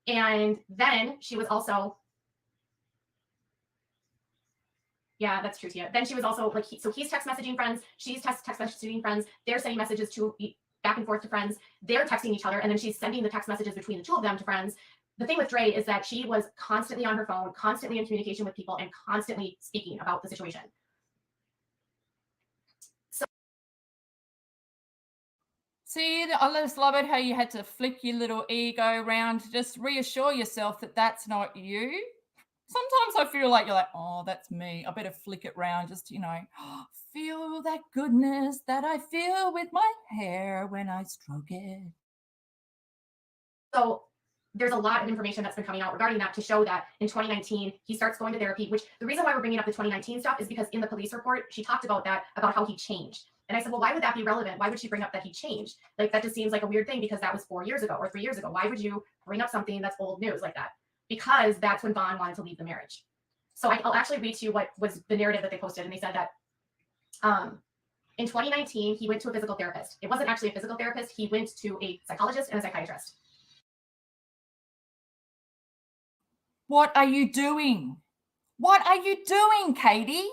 And then she was also, yeah, that's true, Tia. Then she was also like, so he's text messaging friends, she's text messaging friends, they're sending messages to back and forth to friends, they're texting each other, and then she's sending the text messages between the two of them to friends. The thing with Dre is that she was constantly on her phone, constantly in communication with people, and constantly speaking about the situation. So, see, I just love it how you had to flick your little ego around to just reassure yourself that that's not you. Sometimes I feel like you're like, oh, that's me. I better flick it round just, you know, feel that goodness that I feel with my hair when I stroke it. So there's a lot of information that's been coming out regarding that to show that in 2019, he starts going to therapy, which the reason why we're bringing up the 2019 stuff is because in the police report, she talked about that, about how he changed. And I said, well, why would that be relevant? Why would she bring up that he changed? Like, that just seems like a weird thing because that was 4 years ago or 3 years ago. Why would you bring up something that's old news like that? Because that's when Vaughn wanted to leave the marriage. So I'll actually read to you what was the narrative that they posted. And they said that in 2019, he went to a physical therapist. It wasn't actually a physical therapist. He went to a psychologist and a psychiatrist. What are you doing? What are you doing, Katie?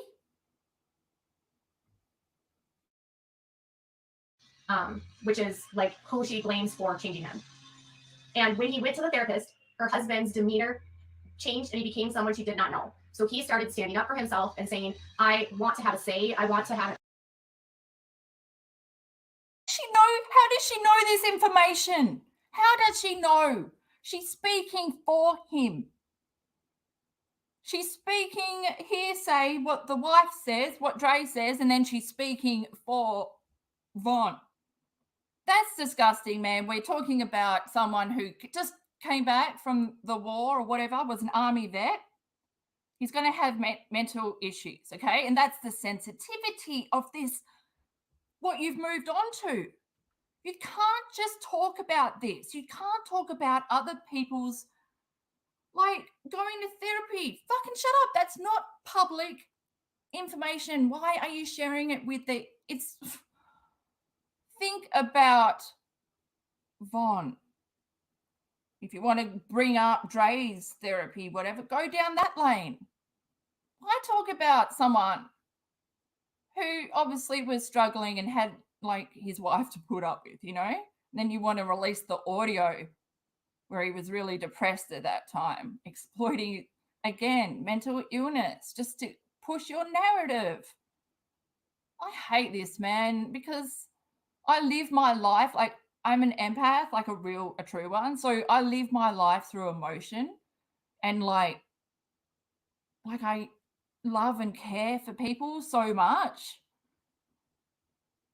Which is like who she blames for changing him. And when he went to the therapist, her husband's demeanor changed and he became someone she did not know. So he started standing up for himself and saying, I want to have a say. I want to have. How does she know this information? How does she know? She's speaking for him. She's speaking hearsay, what the wife says, what Dre says, and then she's speaking for Vaughn. That's disgusting, man. We're talking about someone who just came back from the war or whatever, was an army vet. He's going to have mental issues, okay? And that's the sensitivity of this, what you've moved on to. You can't just talk about this. You can't talk about other people's, like, going to therapy. Fucking shut up. That's not public information. Why are you sharing it with it's... Think about Vaughn. If you want to bring up Dre's therapy, whatever, go down that lane. Why talk about someone who obviously was struggling and had, like, his wife to put up with, you know? And then you want to release the audio where he was really depressed at that time, exploiting, again, mental illness, just to push your narrative. I hate this, man, because I live my life, like, I'm an empath, like a true one. So I live my life through emotion and like I love and care for people so much.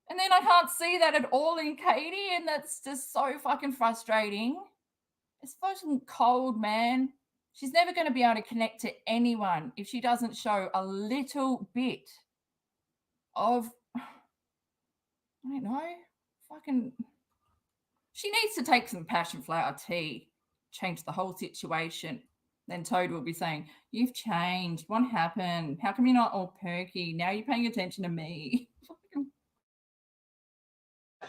And then I can't see that at all in Katie, and that's just so fucking frustrating. It's fucking cold, man. She's never going to be able to connect to anyone if she doesn't show a little bit of, I don't know, fucking... She needs to take some passion flower tea, change the whole situation. Then Toad will be saying, you've changed. What happened? How come you're not all perky? Now you're paying attention to me.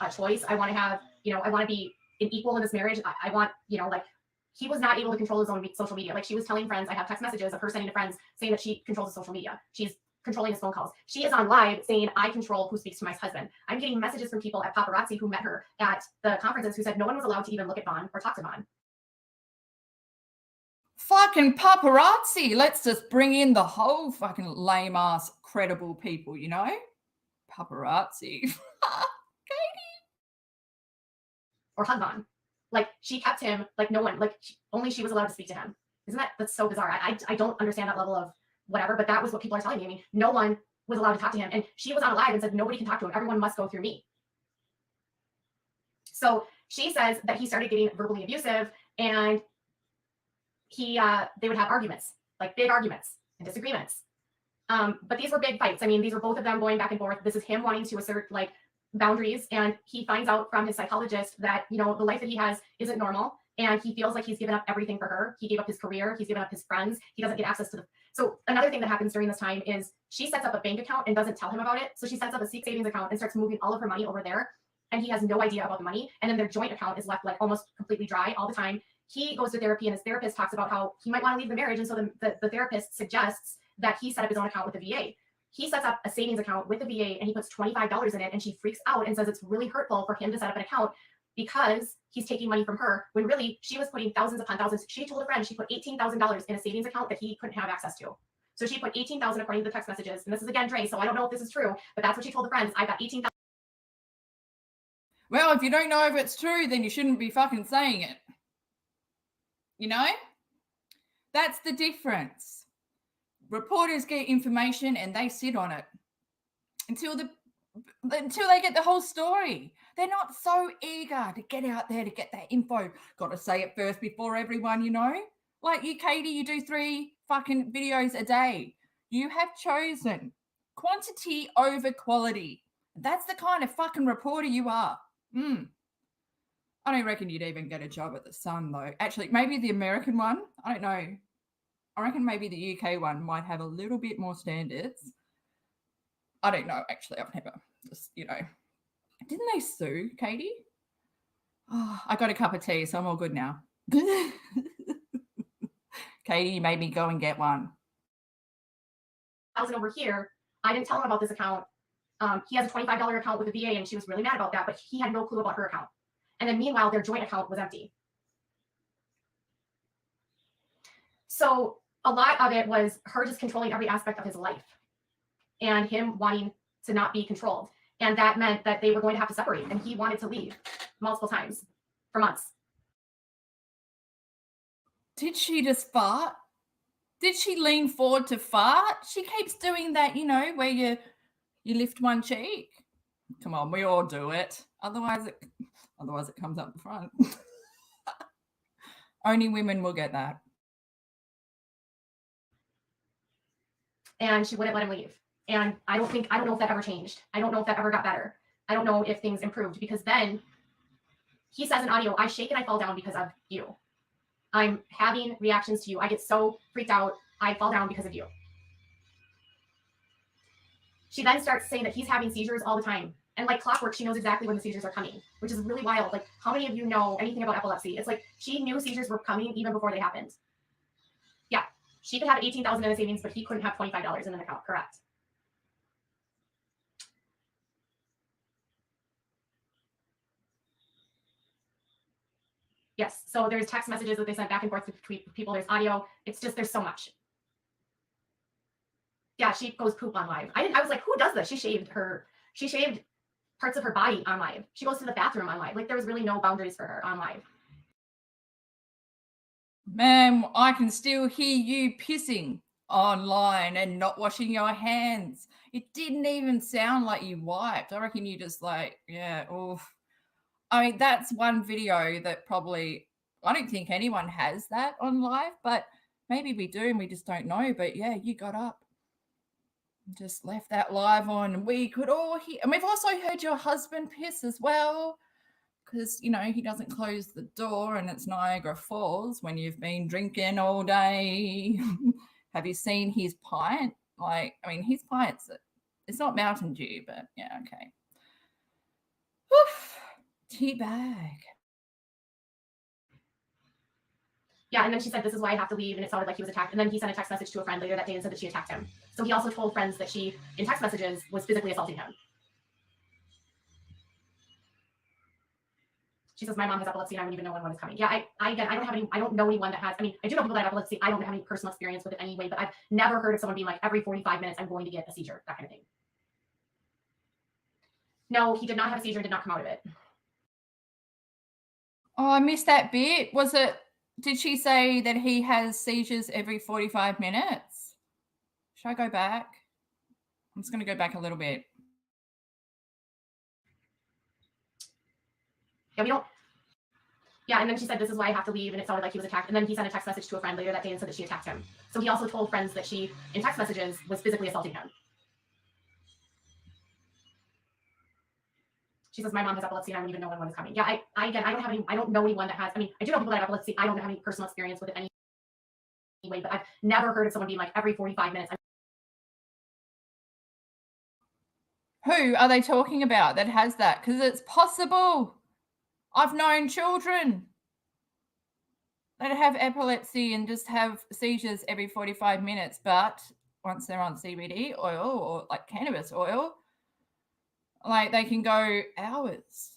A choice. I want to have, I want to be an equal in this marriage. I want, like, he was not able to control his own social media. Like, she was telling friends, I have text messages of her sending to friends saying that she controls his social media. She's controlling his phone calls. She is on live saying, I control who speaks to my husband. I'm getting messages from people at Paparazzi who met her at the conferences who said no one was allowed to even look at Vaughn or talk to Vaughn. Fucking paparazzi. Let's just bring in the whole fucking lame ass credible people, you know? Paparazzi. Katie. Or hug Vaughn. Like, she kept him, like, no one, like, only she was allowed to speak to him. That's so bizarre. I don't understand that level of whatever, but that was what people are telling me. I mean, no one was allowed to talk to him. And she was on live and said, nobody can talk to him. Everyone must go through me. So she says that he started getting verbally abusive, and they would have arguments, like big arguments and disagreements. But these were big fights. I mean, these were both of them going back and forth. This is him wanting to assert, like, boundaries. And he finds out from his psychologist that, the life that he has isn't normal. And he feels like he's given up everything for her. He gave up his career. He's given up his friends. He doesn't get access to So another thing that happens during this time is she sets up a bank account and doesn't tell him about it. So she sets up a savings account and starts moving all of her money over there. And he has no idea about the money. And then their joint account is left like almost completely dry all the time. He goes to therapy and his therapist talks about how he might want to leave the marriage. And so the therapist suggests that he set up his own account with the VA. He sets up a savings account with the VA and he puts $25 in it, and she freaks out and says it's really hurtful for him to set up an account because he's taking money from her, when really she was putting thousands upon thousands. She told a friend she put $18,000 in a savings account that he couldn't have access to. So she put $18,000 according to the text messages. And this is again Dre, so I don't know if this is true, but that's what she told the friends. I got $18,000. Well, if you don't know if it's true, then you shouldn't be fucking saying it. You know? That's the difference. Reporters get information and they sit on it until they get the whole story. They're not so eager to get out there to get that info. Got to say it first before everyone, you know? Like you, Katie, you do 3 fucking videos a day. You have chosen quantity over quality. That's the kind of fucking reporter you are. I don't reckon you'd even get a job at the Sun, though. Actually, maybe the American one. I don't know. I reckon maybe the UK one might have a little bit more standards. I don't know, actually. I've never just, you know. Didn't they sue, Katie? Oh, I got a cup of tea, so I'm all good now. Katie, you made me go and get one. Over here, I didn't tell him about this account. He has a $25 account with the VA, and she was really mad about that, but he had no clue about her account. And then meanwhile, their joint account was empty. So a lot of it was her just controlling every aspect of his life and him wanting to not be controlled. And that meant that they were going to have to separate, and he wanted to leave multiple times for months. Did she just fart? Did she lean forward to fart? She keeps doing that, you know, where you lift one cheek. Come on, we all do it. Otherwise it comes up the front. Only women will get that. And she wouldn't let him leave. And I don't know if that ever changed. I don't know if that ever got better. I don't know if things improved, because then he says in audio, I shake and I fall down because of you. I'm having reactions to you. I get so freaked out. I fall down because of you. She then starts saying that he's having seizures all the time. And like clockwork, she knows exactly when the seizures are coming, which is really wild. Like, how many of you know anything about epilepsy? It's like she knew seizures were coming even before they happened. Yeah, she could have $18,000 in a savings, but he couldn't have $25 in an account, correct? Yes, so there's text messages that they sent back and forth between people. There's audio. It's just, there's so much. Yeah, she goes poop on live. I was like, who does this? She shaved parts of her body on live. She goes to the bathroom on live. Like, there was really no boundaries for her on live. Ma'am, I can still hear you pissing online and not washing your hands. It didn't even sound like you wiped. I reckon you just like, yeah, oof. I mean, that's one video that probably, I don't think anyone has that on live, but maybe we do and we just don't know. But yeah, you got up, just left that live on, and we could all hear. And we've also heard your husband piss as well, because, you know, he doesn't close the door and it's Niagara Falls when you've been drinking all day. Have you seen his pint? Like, I mean, his pint's, it's not Mountain Dew, but yeah, okay. Woof. Tea bag. Yeah, and then she said, this is why I have to leave, and it sounded like he was attacked. And then he sent a text message to a friend later that day and said that she attacked him. So he also told friends that she, in text messages, was physically assaulting him. She says, my mom has epilepsy and I don't even know when one is coming. Yeah, I don't know anyone that has, I mean, I do know people that have epilepsy. I don't have any personal experience with it anyway, but I've never heard of someone being like, every 45 minutes, I'm going to get a seizure, that kind of thing. No, he did not have a seizure, did not come out of it. Oh, I missed that bit. Did she say that he has seizures every 45 minutes? Should I go back? I'm just going to go back a little bit. Yeah, we don't. Yeah, and then she said, this is why I have to leave, and it sounded like he was attacked. And then he sent a text message to a friend later that day and said that she attacked him. So he also told friends that she, in text messages, was physically assaulting him. She says, my mom has epilepsy and I don't even know when one is coming. Yeah, I don't know anyone that has, I mean, I do know people that have epilepsy. I don't have any personal experience with it anyway, but I've never heard of someone being like every 45 minutes. Who are they talking about that has that? Because it's possible. I've known children that have epilepsy and just have seizures every 45 minutes, but once they're on CBD oil or like cannabis oil, like they can go hours.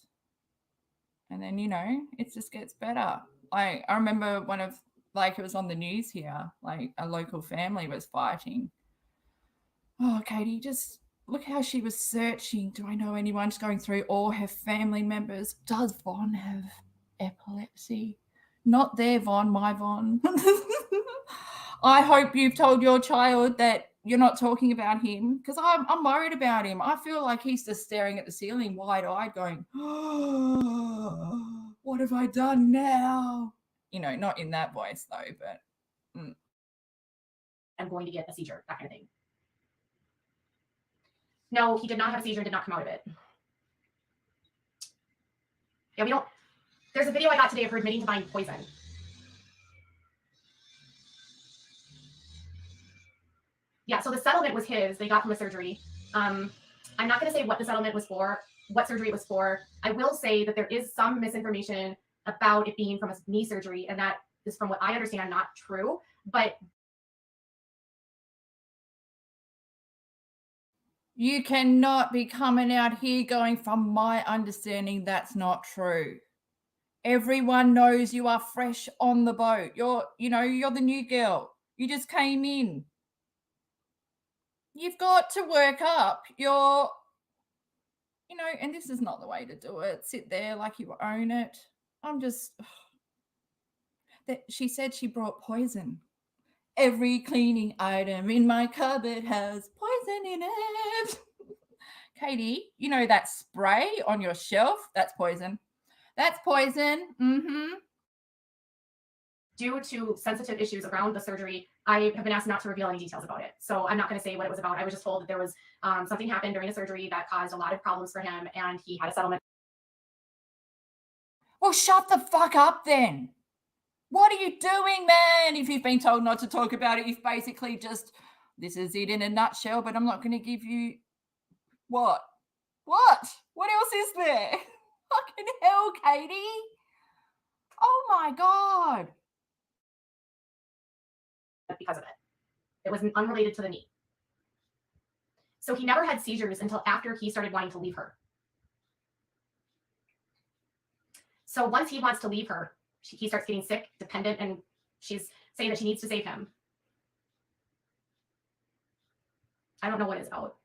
And then, you know, it just gets better. Like I remember one of, like it was on the news here, like a local family was fighting. Oh, Katie, just look how she was searching. Do I know anyone? Just going through all her family members. Does Von have epilepsy? Not their Von, my Von. I hope you've told your child that you're not talking about him, because I'm worried about him. I feel like he's just staring at the ceiling wide-eyed going, oh, what have I done now? You know, not in that voice though, but I'm going to get a seizure, that kind of thing. No, he did not have a seizure and did not come out of it. Yeah, we don't. There's a video I got today of her admitting to buying poison. Yeah, so the settlement was his. They got from a surgery. I'm not going to say what the settlement was for, what surgery it was for. I will say that there is some misinformation about it being from a knee surgery, and that is, from what I understand, not true. But you cannot be coming out here going, from my understanding, that's not true. Everyone knows you are fresh on the boat. You're the new girl. You just came in. You've got to work up your, and this is not the way to do it. Sit there like you own it. She said she brought poison. Every cleaning item in my cupboard has poison in it. Katie, you know that spray on your shelf? That's poison. That's poison. Due to sensitive issues around the surgery, I have been asked not to reveal any details about it. So I'm not going to say what it was about. I was just told that there was something happened during the surgery that caused a lot of problems for him, and he had a settlement. Well, shut the fuck up then. What are you doing, man? If you've been told not to talk about it, you've basically just, this is it in a nutshell, but I'm not going to give you what? What else is there? Fucking hell, Katie. Oh my God. Because of it. It was unrelated to the knee. So he never had seizures until after he started wanting to leave her. So once he wants to leave her, he starts getting sick, dependent, and she's saying that she needs to save him. I don't know what it's about.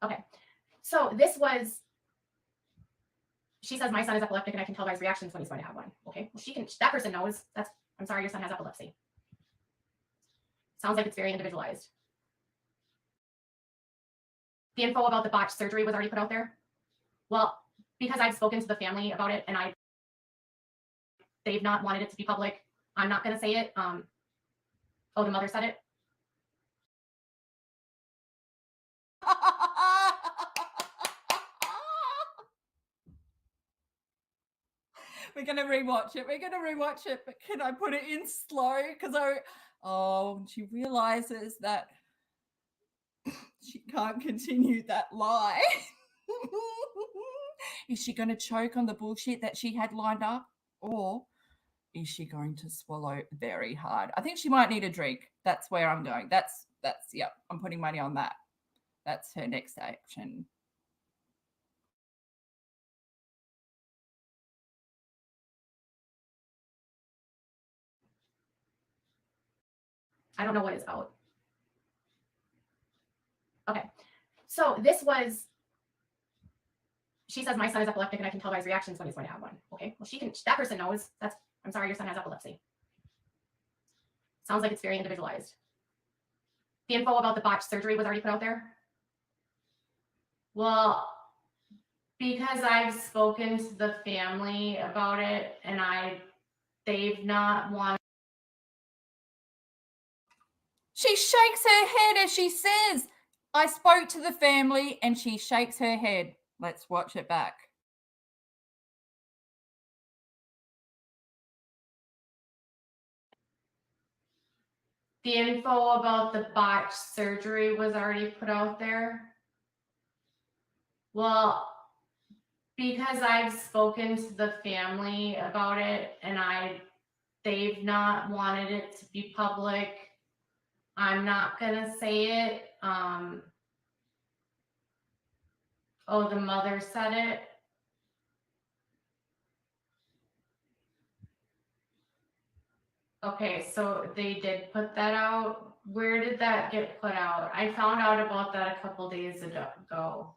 Okay. So this was, she says, my son is epileptic and I can tell by his reactions when he's going to have one. Okay. Well, that person knows. I'm sorry, your son has epilepsy. Sounds like it's very individualized. The info about the botched surgery was already put out there. Well, because I've spoken to the family about it and they've not wanted it to be public, I'm not going to say it. The mother said it. We're going to rewatch it. But can I put it in slow? Because she realizes that she can't continue that lie. Is she going to choke on the bullshit that she had lined up? Or is she going to swallow very hard? I think she might need a drink. That's where I'm going. That's I'm putting money on that. That's her next action. I don't know what it's about. Okay. So this was, she says, my son is epileptic and I can tell by his reactions when he's going to have one. Okay. Well, that person knows. I'm sorry, your son has epilepsy. Sounds like it's very individualized. The info about the botched surgery was already put out there. Well, because I've spoken to the family about it and they've not wanted. She shakes her head as she says, I spoke to the family, and she shakes her head. Let's watch it back. The info about the botched surgery was already put out there. Well, because I've spoken to the family about it and they've not wanted it to be public, I'm not gonna say it. Oh, the mother said it. Okay, so they did put that out. Where did that get put out? I found out about that a couple days ago.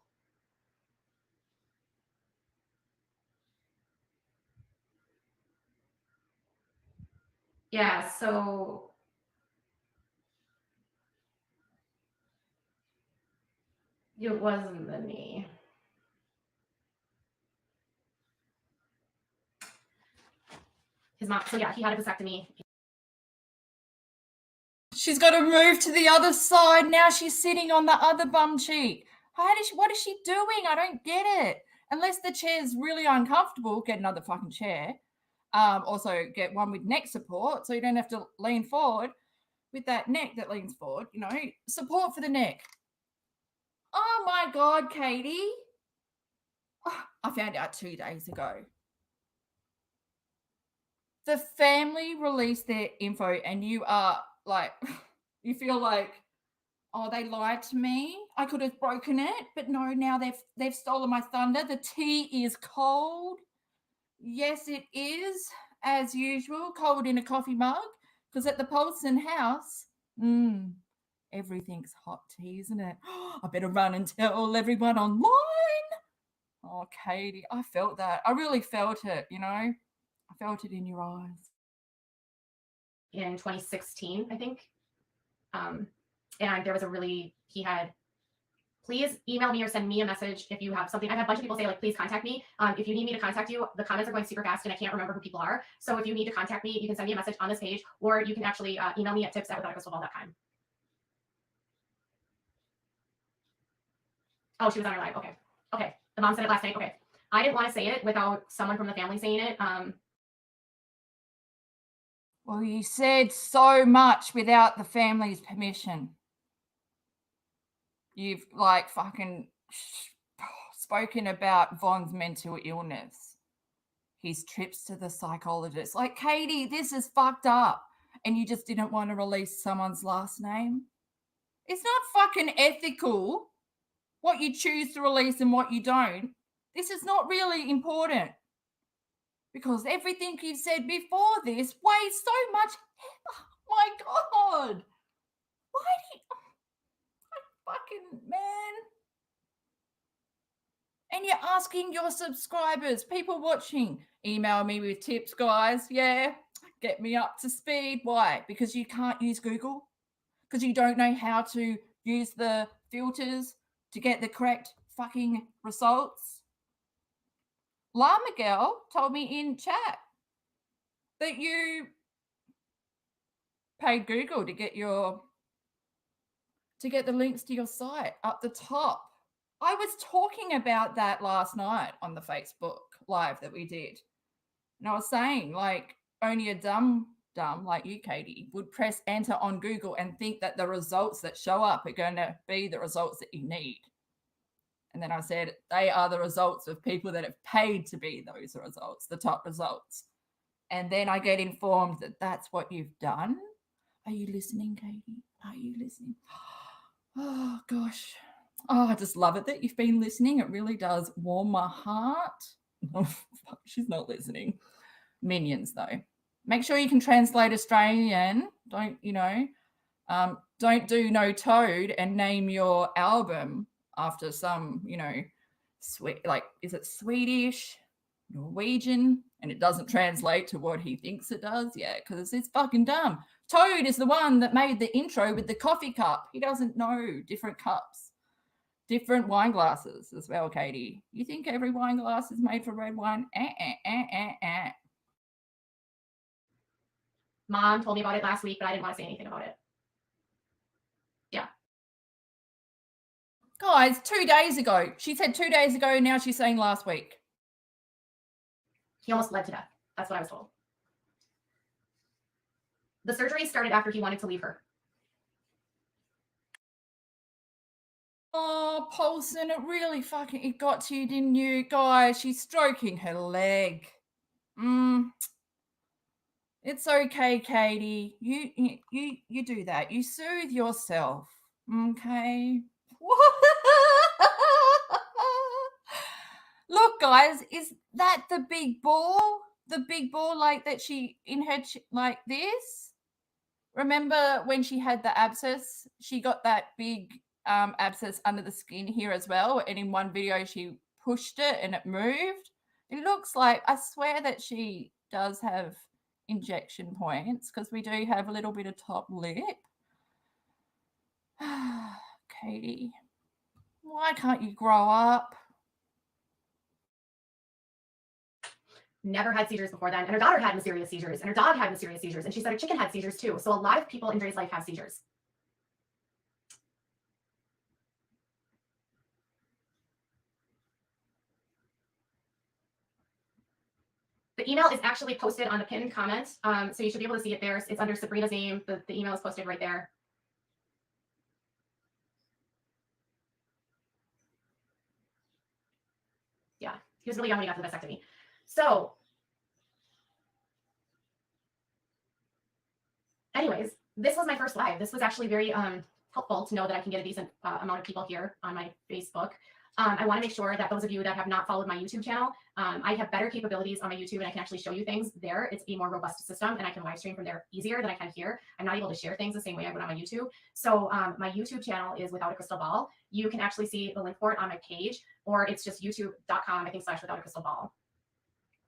Yeah, so it wasn't the knee. His mom, so yeah, he had a vasectomy. She's got to move to the other side. Now she's sitting on the other bum cheek. What is she doing? I don't get it. Unless the chair's really uncomfortable, get another fucking chair. Also get one with neck support so you don't have to lean forward with that neck that leans forward, you know, support for the neck. Oh my God, Katie. Oh, I found out 2 days ago. The family released their info and you are like, you feel like, oh, they lied to me. I could have broken it, but no, now they've stolen my thunder. The tea is cold. Yes, it is, as usual, cold in a coffee mug, because at the PAULSON house, everything's hot tea, isn't it? I better run and tell everyone online. Oh, Katie, I felt that. I really felt it, you know. I felt it in your eyes. In 2016, I think. And there was please email me or send me a message if you have something. I've had a bunch of people say, like, please contact me. If you need me to contact you, the comments are going super fast and I can't remember who people are. So if you need to contact me, you can send me a message on this page, or you can actually email me at tips@withoutacrystalball.com. Oh, she was on her live. Okay. The mom said it last night. Okay. I didn't want to say it without someone from the family saying it. Well, you said so much without the family's permission. You've like fucking spoken about Von's mental illness, his trips to the psychologist. Like, Katie, this is fucked up. And you just didn't want to release someone's last name. It's not fucking ethical what you choose to release and what you don't. This is not really important. Because everything you've said before this weighs so much. Oh my God. Why do you... Fucking man. And you're asking your subscribers, people watching, email me with tips, guys. Yeah, get me up to speed. Why? Because you can't use Google? Because you don't know how to use the filters to get the correct fucking results? La Miguel told me in chat that you paid Google to get the links to your site up the top. I was talking about that last night on the Facebook live that we did. And I was saying, like, only a dumb like you, Katie, would press enter on Google and think that the results that show up are going to be the results that you need. And then I said, they are the results of people that have paid to be those results, the top results. And then I get informed that that's what you've done. Are you listening, Katie? Are you listening? Oh, gosh. Oh, I just love it that you've been listening. It really does warm my heart. Oh, fuck, she's not listening. Minions, though. Make sure you can translate Australian. Don't do No Toad and name your album after some, sweet, like, is it Swedish, Norwegian? And it doesn't translate to what he thinks it does. Yeah, because it's fucking dumb. Toad is the one that made the intro with the coffee cup. He doesn't know different cups, different wine glasses as well, Katie. You think every wine glass is made for red wine? Mom told me about it last week, but I didn't want to say anything about it. Yeah. Guys, 2 days ago. She said 2 days ago. Now she's saying last week. He almost bled to death. That's what I was told. The surgery started after he wanted to leave her. Oh, Paulson, it really fucking, it got to you, didn't you? Guys, she's stroking her leg. It's okay, Katie. You do that. You soothe yourself. Okay. Look, guys, is that the big ball? The big ball like that she in her like this? Remember when she had the abscess? She got that big abscess under the skin here as well. And in one video, she pushed it and it moved. It looks like, I swear that she does have injection points because we do have a little bit of top lip. Katie, why can't you grow up? Never had seizures before then, and her daughter had mysterious seizures, and her dog had mysterious seizures, and she said her chicken had seizures too. So a lot of people in Dre's life have seizures. The email is actually posted on the pinned comment, so you should be able to see it there. It's under Sabrina's name. The email is posted right there. Yeah, he was really young when he got the vasectomy. So anyways, this was my first live. This was actually very helpful to know that I can get a decent amount of people here on my Facebook. I want to make sure that those of you that have not followed my YouTube channel, I have better capabilities on my YouTube and I can actually show you things there. It's a more robust system and I can live stream from there easier than I can here. I'm not able to share things the same way I would on my YouTube. So my YouTube channel is Without a Crystal Ball. You can actually see the link for it on my page, or it's just youtube.com, I think, /withoutacrystalball.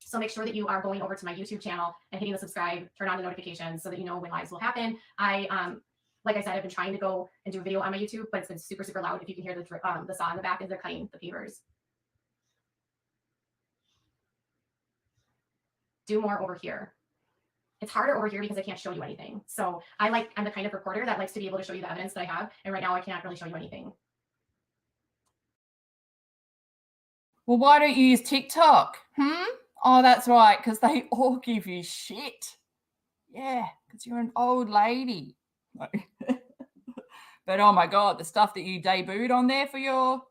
So make sure that you are going over to my YouTube channel and hitting the subscribe, turn on the notifications so that you know when lives will happen. Like I said, I've been trying to go and do a video on my YouTube, but it's been super, super loud. If you can hear the saw in the back as they're cutting the papers. Do more over here. It's harder over here because I can't show you anything. So I'm the kind of reporter that likes to be able to show you the evidence that I have. And right now I can't really show you anything. Well, why don't you use TikTok? Oh, that's right, because they all give you shit. Yeah, because you're an old lady. But oh my God, the stuff that you debuted on there for your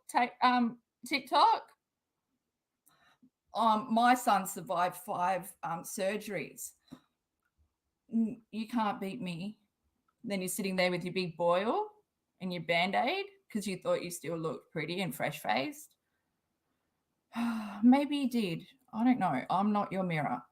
TikTok. My son survived 5 surgeries. You can't beat me. Then you're sitting there with your big boil and your Band-Aid because you thought you still looked pretty and fresh-faced. Maybe you did. I don't know. I'm not your mirror.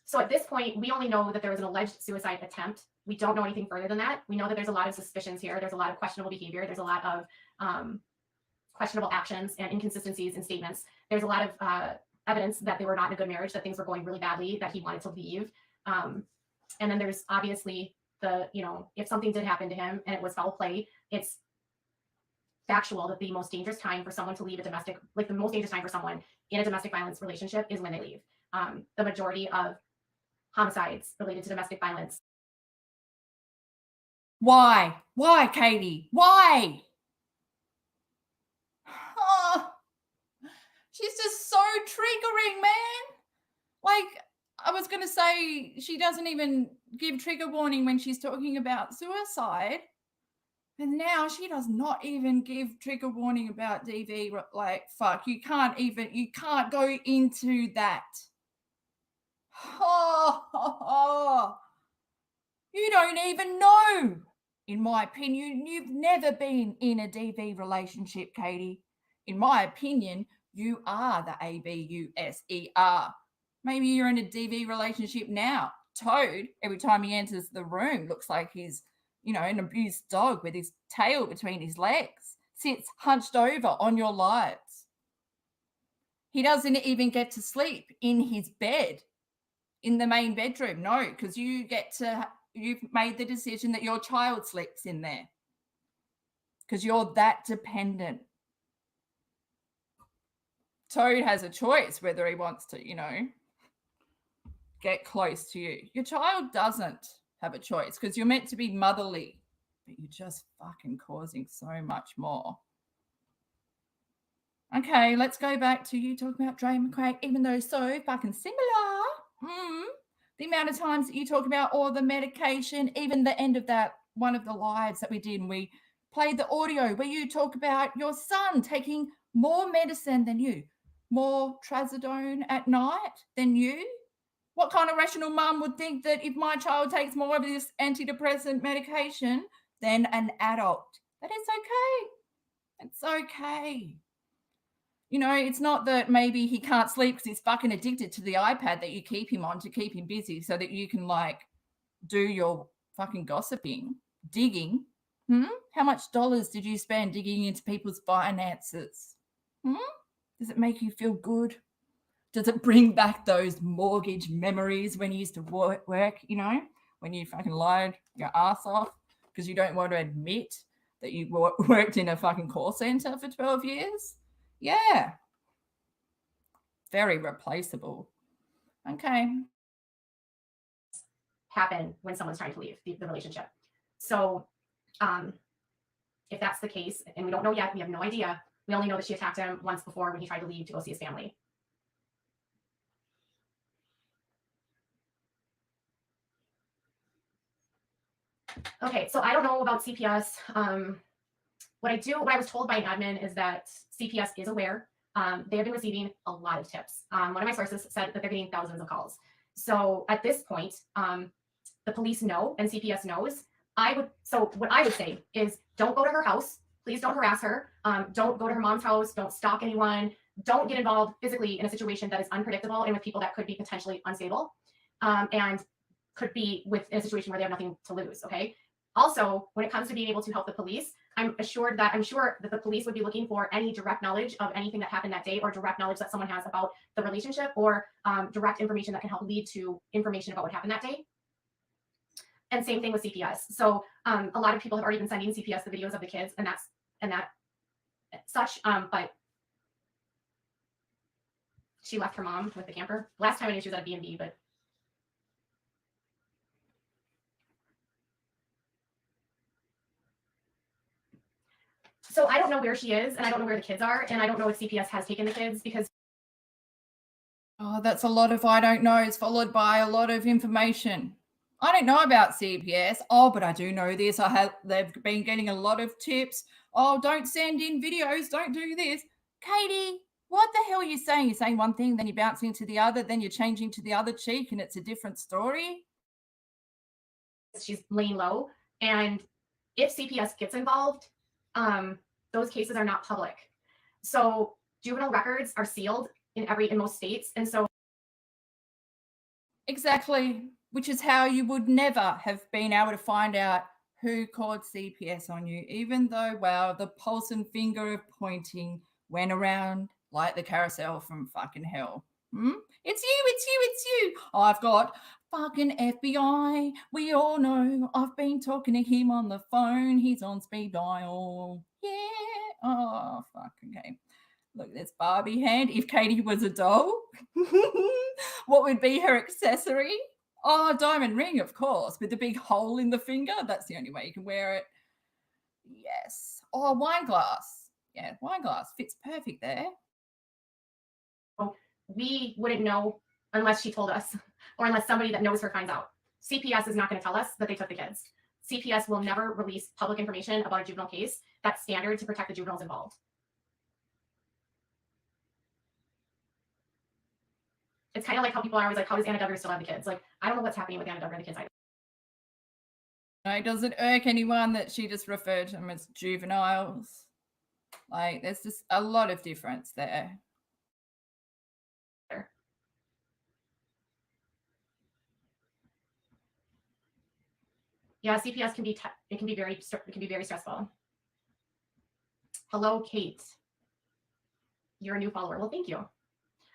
So at this point, we only know that there was an alleged suicide attempt. We don't know anything further than that. We know that there's a lot of suspicions here. There's a lot of questionable behavior. There's a lot of questionable actions and inconsistencies in statements. There's a lot of evidence that they were not in a good marriage, that things were going really badly, that he wanted to leave. And then there's obviously if something did happen to him and it was foul play, it's factual that the most dangerous time for someone to leave the most dangerous time for someone in a domestic violence relationship is when they leave. The majority of homicides related to domestic violence. Why? Why, Katie? Why? Oh, she's just so triggering, man. Like, I was going to say she doesn't even give trigger warning when she's talking about suicide. But now she does not even give trigger warning about DV. Like, fuck, you can't go into that. Oh, you don't even know. In my opinion, you've never been in a DV relationship, Katie. In my opinion, you are the ABUSER. Maybe you're in a DV relationship now. Toad, every time he enters the room, looks like he's, an abused dog with his tail between his legs, sits hunched over on your lives. He doesn't even get to sleep in his bed in the main bedroom. No, because you've made the decision that your child sleeps in there because you're that dependent. Toad has a choice whether he wants to, get close to you. Your child doesn't have a choice because you're meant to be motherly, but you're just fucking causing so much more. Okay, let's go back to you talking about Dre and Mccray, even though so fucking similar. The amount of times that you talk about all the medication, even the end of that one of the lives that we did, and we played the audio where you talk about your son taking more medicine than you, more trazodone at night than you. What kind of rational mum would think that if my child takes more of this antidepressant medication than an adult, that it's okay? It's okay. You know, it's not that maybe he can't sleep because he's fucking addicted to the iPad that you keep him on to keep him busy so that you can like do your fucking gossiping, digging. How much dollars did you spend digging into people's finances? Does it make you feel good? Does it bring back those mortgage memories when you used to work, you know, when you fucking lied your ass off because you don't want to admit that you worked in a fucking call center for 12 years? Yeah. Very replaceable. Okay. Happen when someone's trying to leave the relationship. So if that's the case, and we don't know yet, we have no idea. We only know that she attacked him once before when he tried to leave to go see his family. Okay, so I don't know about CPS. What I was told by an admin is that CPS is aware. They have been receiving a lot of tips. One of my sources said that they're getting thousands of calls. So at this point, the police know and CPS knows. So what I would say is don't go to her house. Please don't harass her. Don't go to her mom's house. Don't stalk anyone. Don't get involved physically in a situation that is unpredictable and with people that could be potentially unstable and could be in a situation where they have nothing to lose. Okay. Also, when it comes to being able to help the police, I'm sure that the police would be looking for any direct knowledge of anything that happened that day or direct knowledge that someone has about the relationship or direct information that can help lead to information about what happened that day. And same thing with CPS. So a lot of people have already been sending CPS the videos of the kids and that such, but she left her mom with the camper. Last time I knew she was at a B&B, but so I don't know where she is and I don't know where the kids are. And I don't know if CPS has taken the kids because. Oh, that's a lot of I don't know. It's followed by a lot of information. I don't know about CPS. Oh, but I do know this. They've been getting a lot of tips. Oh, don't send in videos. Don't do this. Katie, what the hell are you saying? You're saying one thing, then you're bouncing to the other, then you're changing to the other cheek and it's a different story. She's laying low. And if CPS gets involved, those cases are not public. So juvenile records are sealed in most states. And so. Exactly. Which is how you would never have been able to find out who called CPS on you, even though, wow, the PAULSON finger of pointing went around like the carousel from fucking hell. It's you. I've got fucking FBI. We all know. I've been talking to him on the phone. He's on speed dial. Yeah. Oh, fuck. Okay. Look, there's Barbie hand. If Katie was a doll, what would be her accessory? Oh, diamond ring, of course, with the big hole in the finger. That's the only way you can wear it. Yes. Oh, wine glass. Yeah, wine glass fits perfect there. We wouldn't know unless she told us or unless somebody that knows her finds out. CPS is not going to tell us that they took the kids. CPS will never release public information about a juvenile case. That's standard to protect the juveniles involved. It's kind of like how people are always like, how does Anna Duggar still have the kids? Like, I don't know what's happening with Anna Duggar and the kids either. No, it doesn't irk anyone that she just referred to them as juveniles. Like, there's just a lot of difference there. Yeah, CPS can be very stressful. Hello, Kate. You're a new follower. Well, thank you.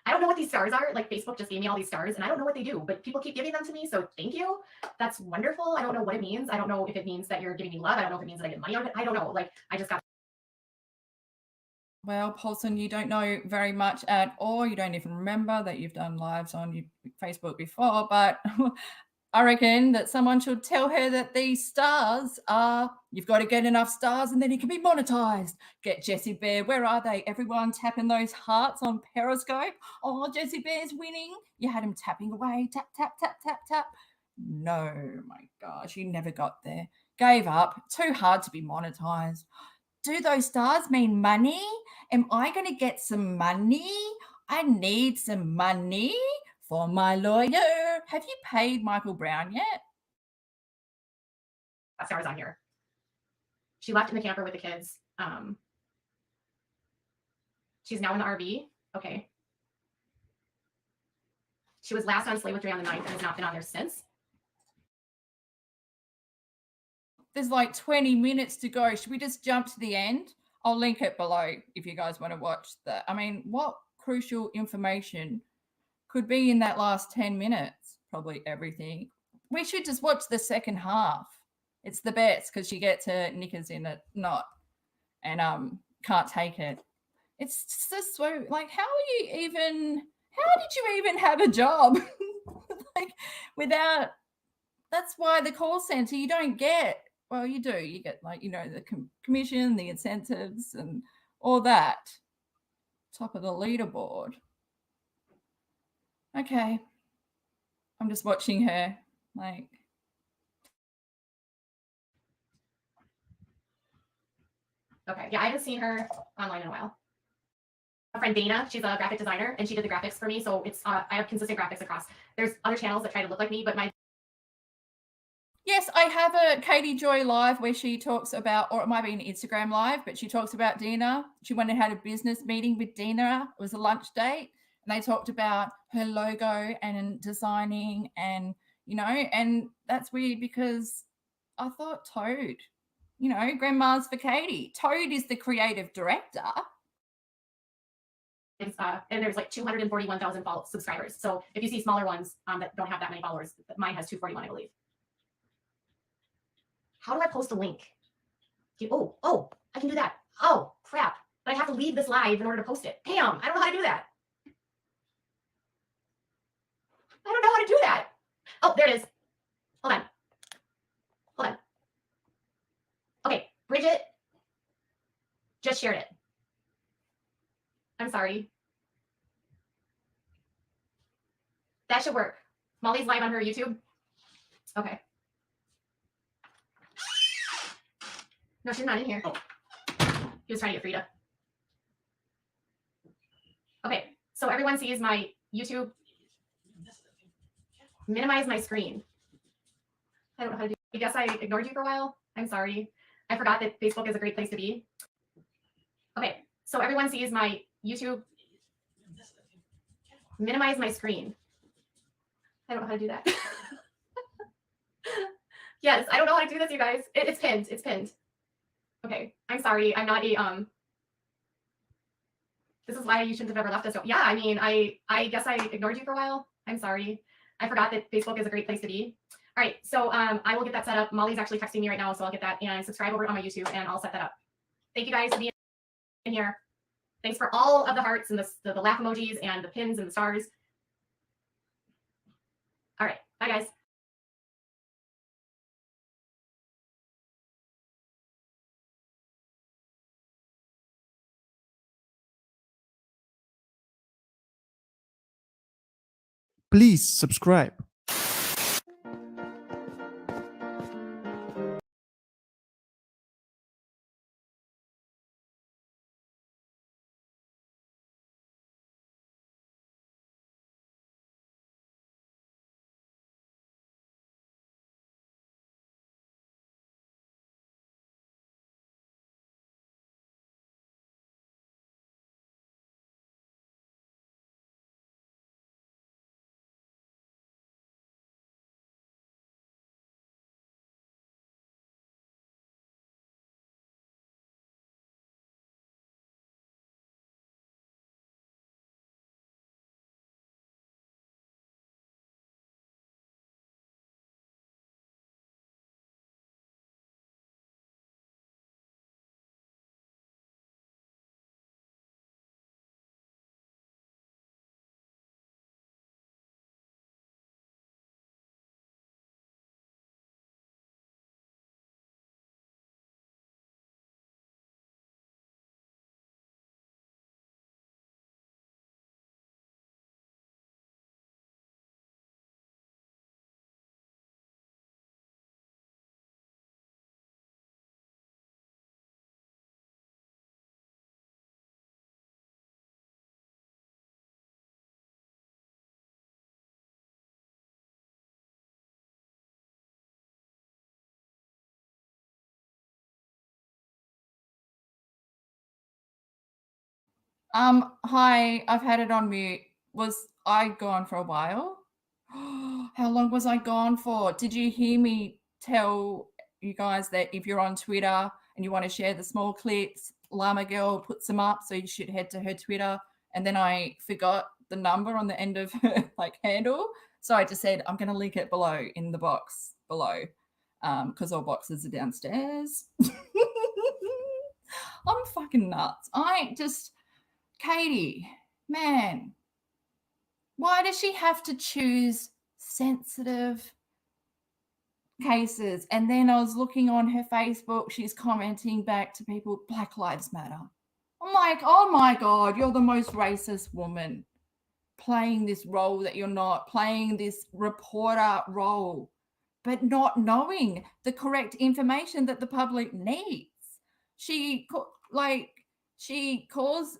I don't know what these stars are. Like, Facebook just gave me all these stars and I don't know what they do, but people keep giving them to me. So thank you. That's wonderful. I don't know what it means. I don't know if it means that you're giving me love. I don't know if it means that I get money out of it. I don't know. Like, I just got. Well, PAULSON, you don't know very much at all. You don't even remember that you've done lives on Facebook before, but I reckon that someone should tell her that these stars are, you've got to get enough stars and then it can be monetized. Get Jessie Bear. Where are they? Everyone tapping those hearts on Periscope. Oh, Jessie Bear's winning. You had him tapping away. Tap, tap, tap, tap, tap. No, my gosh, you never got there. Gave up. Too hard to be monetized. Do those stars mean money? Am I going to get some money? I need some money for my lawyer. Have you paid Michael Brown yet? Stars on here. She left in the camper with the kids. She's now in the RV. Okay. She was last on Slay with Dre on the 9th and has not been on there since. There's like 20 minutes to go. Should we just jump to the end? I'll link it below if you guys want to watch that. I mean, what crucial information could be in that last 10 minutes? Probably everything. We should just watch the second half. It's the best because she gets her knickers in it, not, and can't take it. It's just so, like, how did you even have a job? Like, without, that's why the call center, you don't get, well, you do, you get, like, you know, the commission, the incentives and all that. Top of the leaderboard. Okay. I'm just watching her, like. Okay, yeah, I haven't seen her online in a while. A friend Dana, she's a graphic designer, and she did the graphics for me. So it's I have consistent graphics across. There's other channels that try to look like me, but my Yes, I have a Katie Joy live where she talks about, or it might be an Instagram live, but she talks about Dina. She went and had a business meeting with Dina. It was a lunch date, and they talked about her logo and designing, and you know, and that's weird because I thought Toad, you know, Grandma's for Katie. Toad is the creative director. and there's like 241,000 subscribers. So if you see smaller ones that don't have that many followers, mine has 241, I believe. How do I post a link? Oh, I can do that. Oh, crap. But I have to leave this live in order to post it. Damn, I don't know how to do that. I don't know how to do that. Oh, there it is. Hold on. Okay, Bridget just shared it. I'm sorry. That should work. Molly's live on her YouTube. Okay. No, she's not in here. Oh. He was trying to get Frida. Okay, so everyone sees my YouTube. Minimize my screen. I don't know how to do it. I guess I ignored you for a while. I'm sorry. I forgot that Facebook is a great place to be. Okay, so everyone sees my YouTube. Minimize my screen. I don't know how to do that. Yes, I don't know how to do this, you guys. It's pinned. It's pinned. Okay, I'm sorry. I'm not a This is why you shouldn't have ever left us. Yeah, I mean, I guess I ignored you for a while. I'm sorry. I forgot that Facebook is a great place to be. All right, so I will get that set up. Molly's actually texting me right now, so I'll get that and subscribe over on my YouTube, and I'll set that up. Thank you guys for being in here. Thanks for all of the hearts and the laugh emojis and the pins and the stars. All right, bye guys. Please subscribe. Hi, I've had it on mute. Was I gone for a while? How long was I gone for? Did you hear me tell you guys that if you're on Twitter and you want to share the small clips, Llama Girl puts them up, so you should head to her Twitter. And then I forgot the number on the end of her handle. So I just said, I'm going to link it below in the box below because all boxes are downstairs. I'm fucking nuts. Katie, man, why does she have to choose sensitive cases? And then I was looking on her Facebook, she's commenting back to people, Black Lives Matter. I'm like, oh my God, you're the most racist woman playing this role that you're not, playing this reporter role, but not knowing the correct information that the public needs. She calls.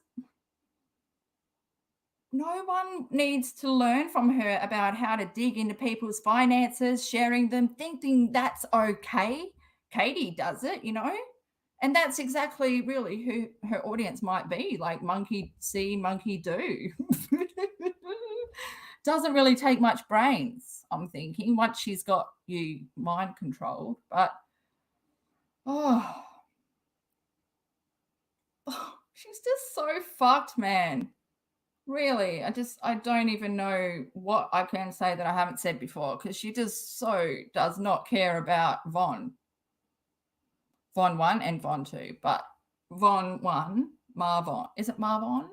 No one needs to learn from her about how to dig into people's finances, sharing them, thinking that's okay. Katie does it, and that's exactly really who her audience might be, like monkey see, monkey do. Doesn't really take much brains, I'm thinking, once she's got you mind controlled. But, she's just so fucked, man. Really, I don't even know what I can say that I haven't said before, because she just so does not care about Von 1 and Von 2. But Von 1, Marvon. Is it Marvon?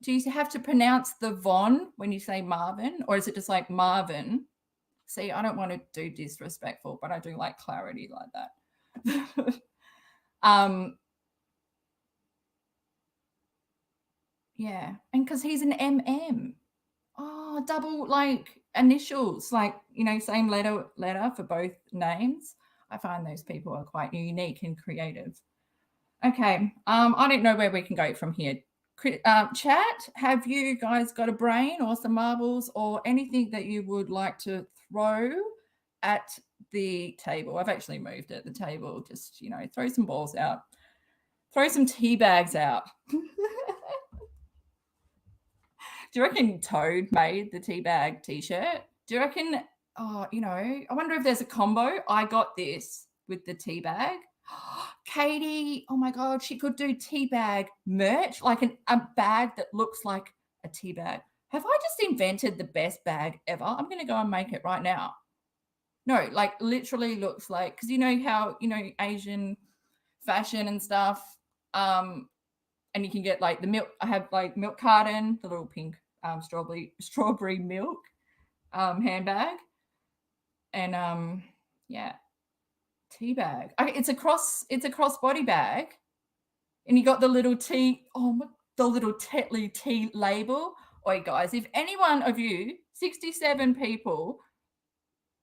Do you have to pronounce the Von when you say Marvin, or is it just like Marvin? See, I don't want to do disrespectful, but I do like clarity like that. Yeah, and because he's an MM. Oh, double initials, same letter for both names. I find those people are quite unique and creative. Okay, I don't know where we can go from here. Chat, have you guys got a brain or some marbles or anything that you would like to throw at the table? I've actually moved it, the table, just, throw some balls out. Throw some tea bags out. Do you reckon Toad made the teabag t-shirt? Do you reckon, I wonder if there's a combo. I got this with the teabag. Katie, oh my God, she could do teabag merch, like a bag that looks like a teabag. Have I just invented the best bag ever? I'm going to go and make it right now. No, literally looks like, because you know how, Asian fashion and stuff, and you can get the milk. I have milk carton, the little pink strawberry milk handbag, and tea bag. It's a crossbody bag, and you got the little tea. The little Tetley tea label. Oi, guys, if any one of you, 67 people.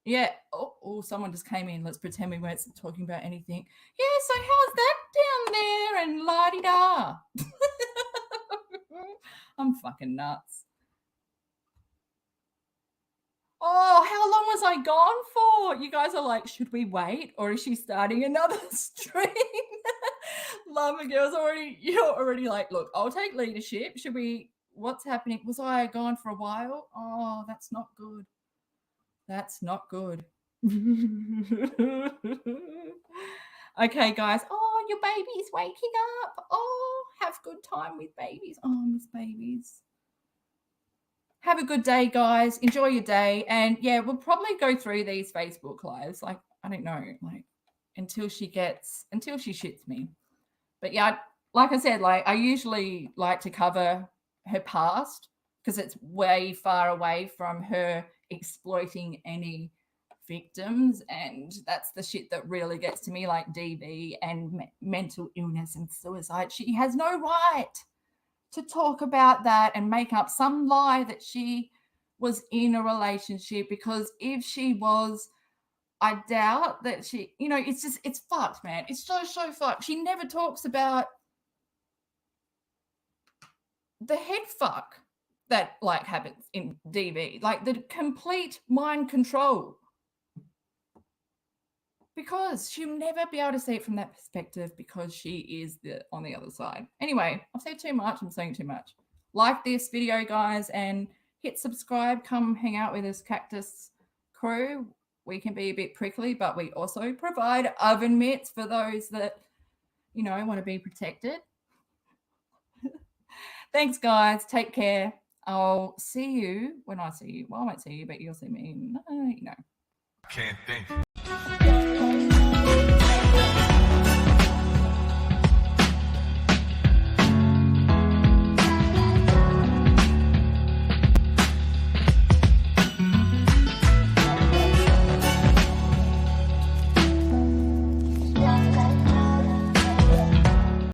Yeah. Oh, someone just came in. Let's pretend we weren't talking about anything. Yeah, so how's that down there? And la-di-da. I'm fucking nuts. Oh, how long was I gone for? You guys are like, should we wait? Or is she starting another stream? Llama Girl's already like, look, I'll take leadership. What's happening? Was I gone for a while? Oh, that's not good. That's not good. Okay, guys. Oh, your baby's waking up. Oh, have good time with babies. Oh, miss babies. Have a good day, guys. Enjoy your day. And yeah, we'll probably go through these Facebook lives. I don't know, until she shits me. But yeah, like I said, I usually like to cover her past because it's way far away from her exploiting any victims, and that's the shit that really gets to me, like DV and mental illness and suicide. She has no right to talk about that and make up some lie that she was in a relationship, because if she was, I doubt that she, it's fucked, man. It's so fucked. She never talks about the head fuck that happens in DV, the complete mind control. because she'll never be able to see it from that perspective because she is on the other side. Anyway, I've said too much. I'm saying too much. Like this video, guys, and hit subscribe. Come hang out with us, Cactus crew. We can be a bit prickly, but we also provide oven mitts for those that, you know, want to be protected. Thanks, guys. Take care. I'll see you when I see you. Well, I won't see you, but you'll see me. You know. I can't think.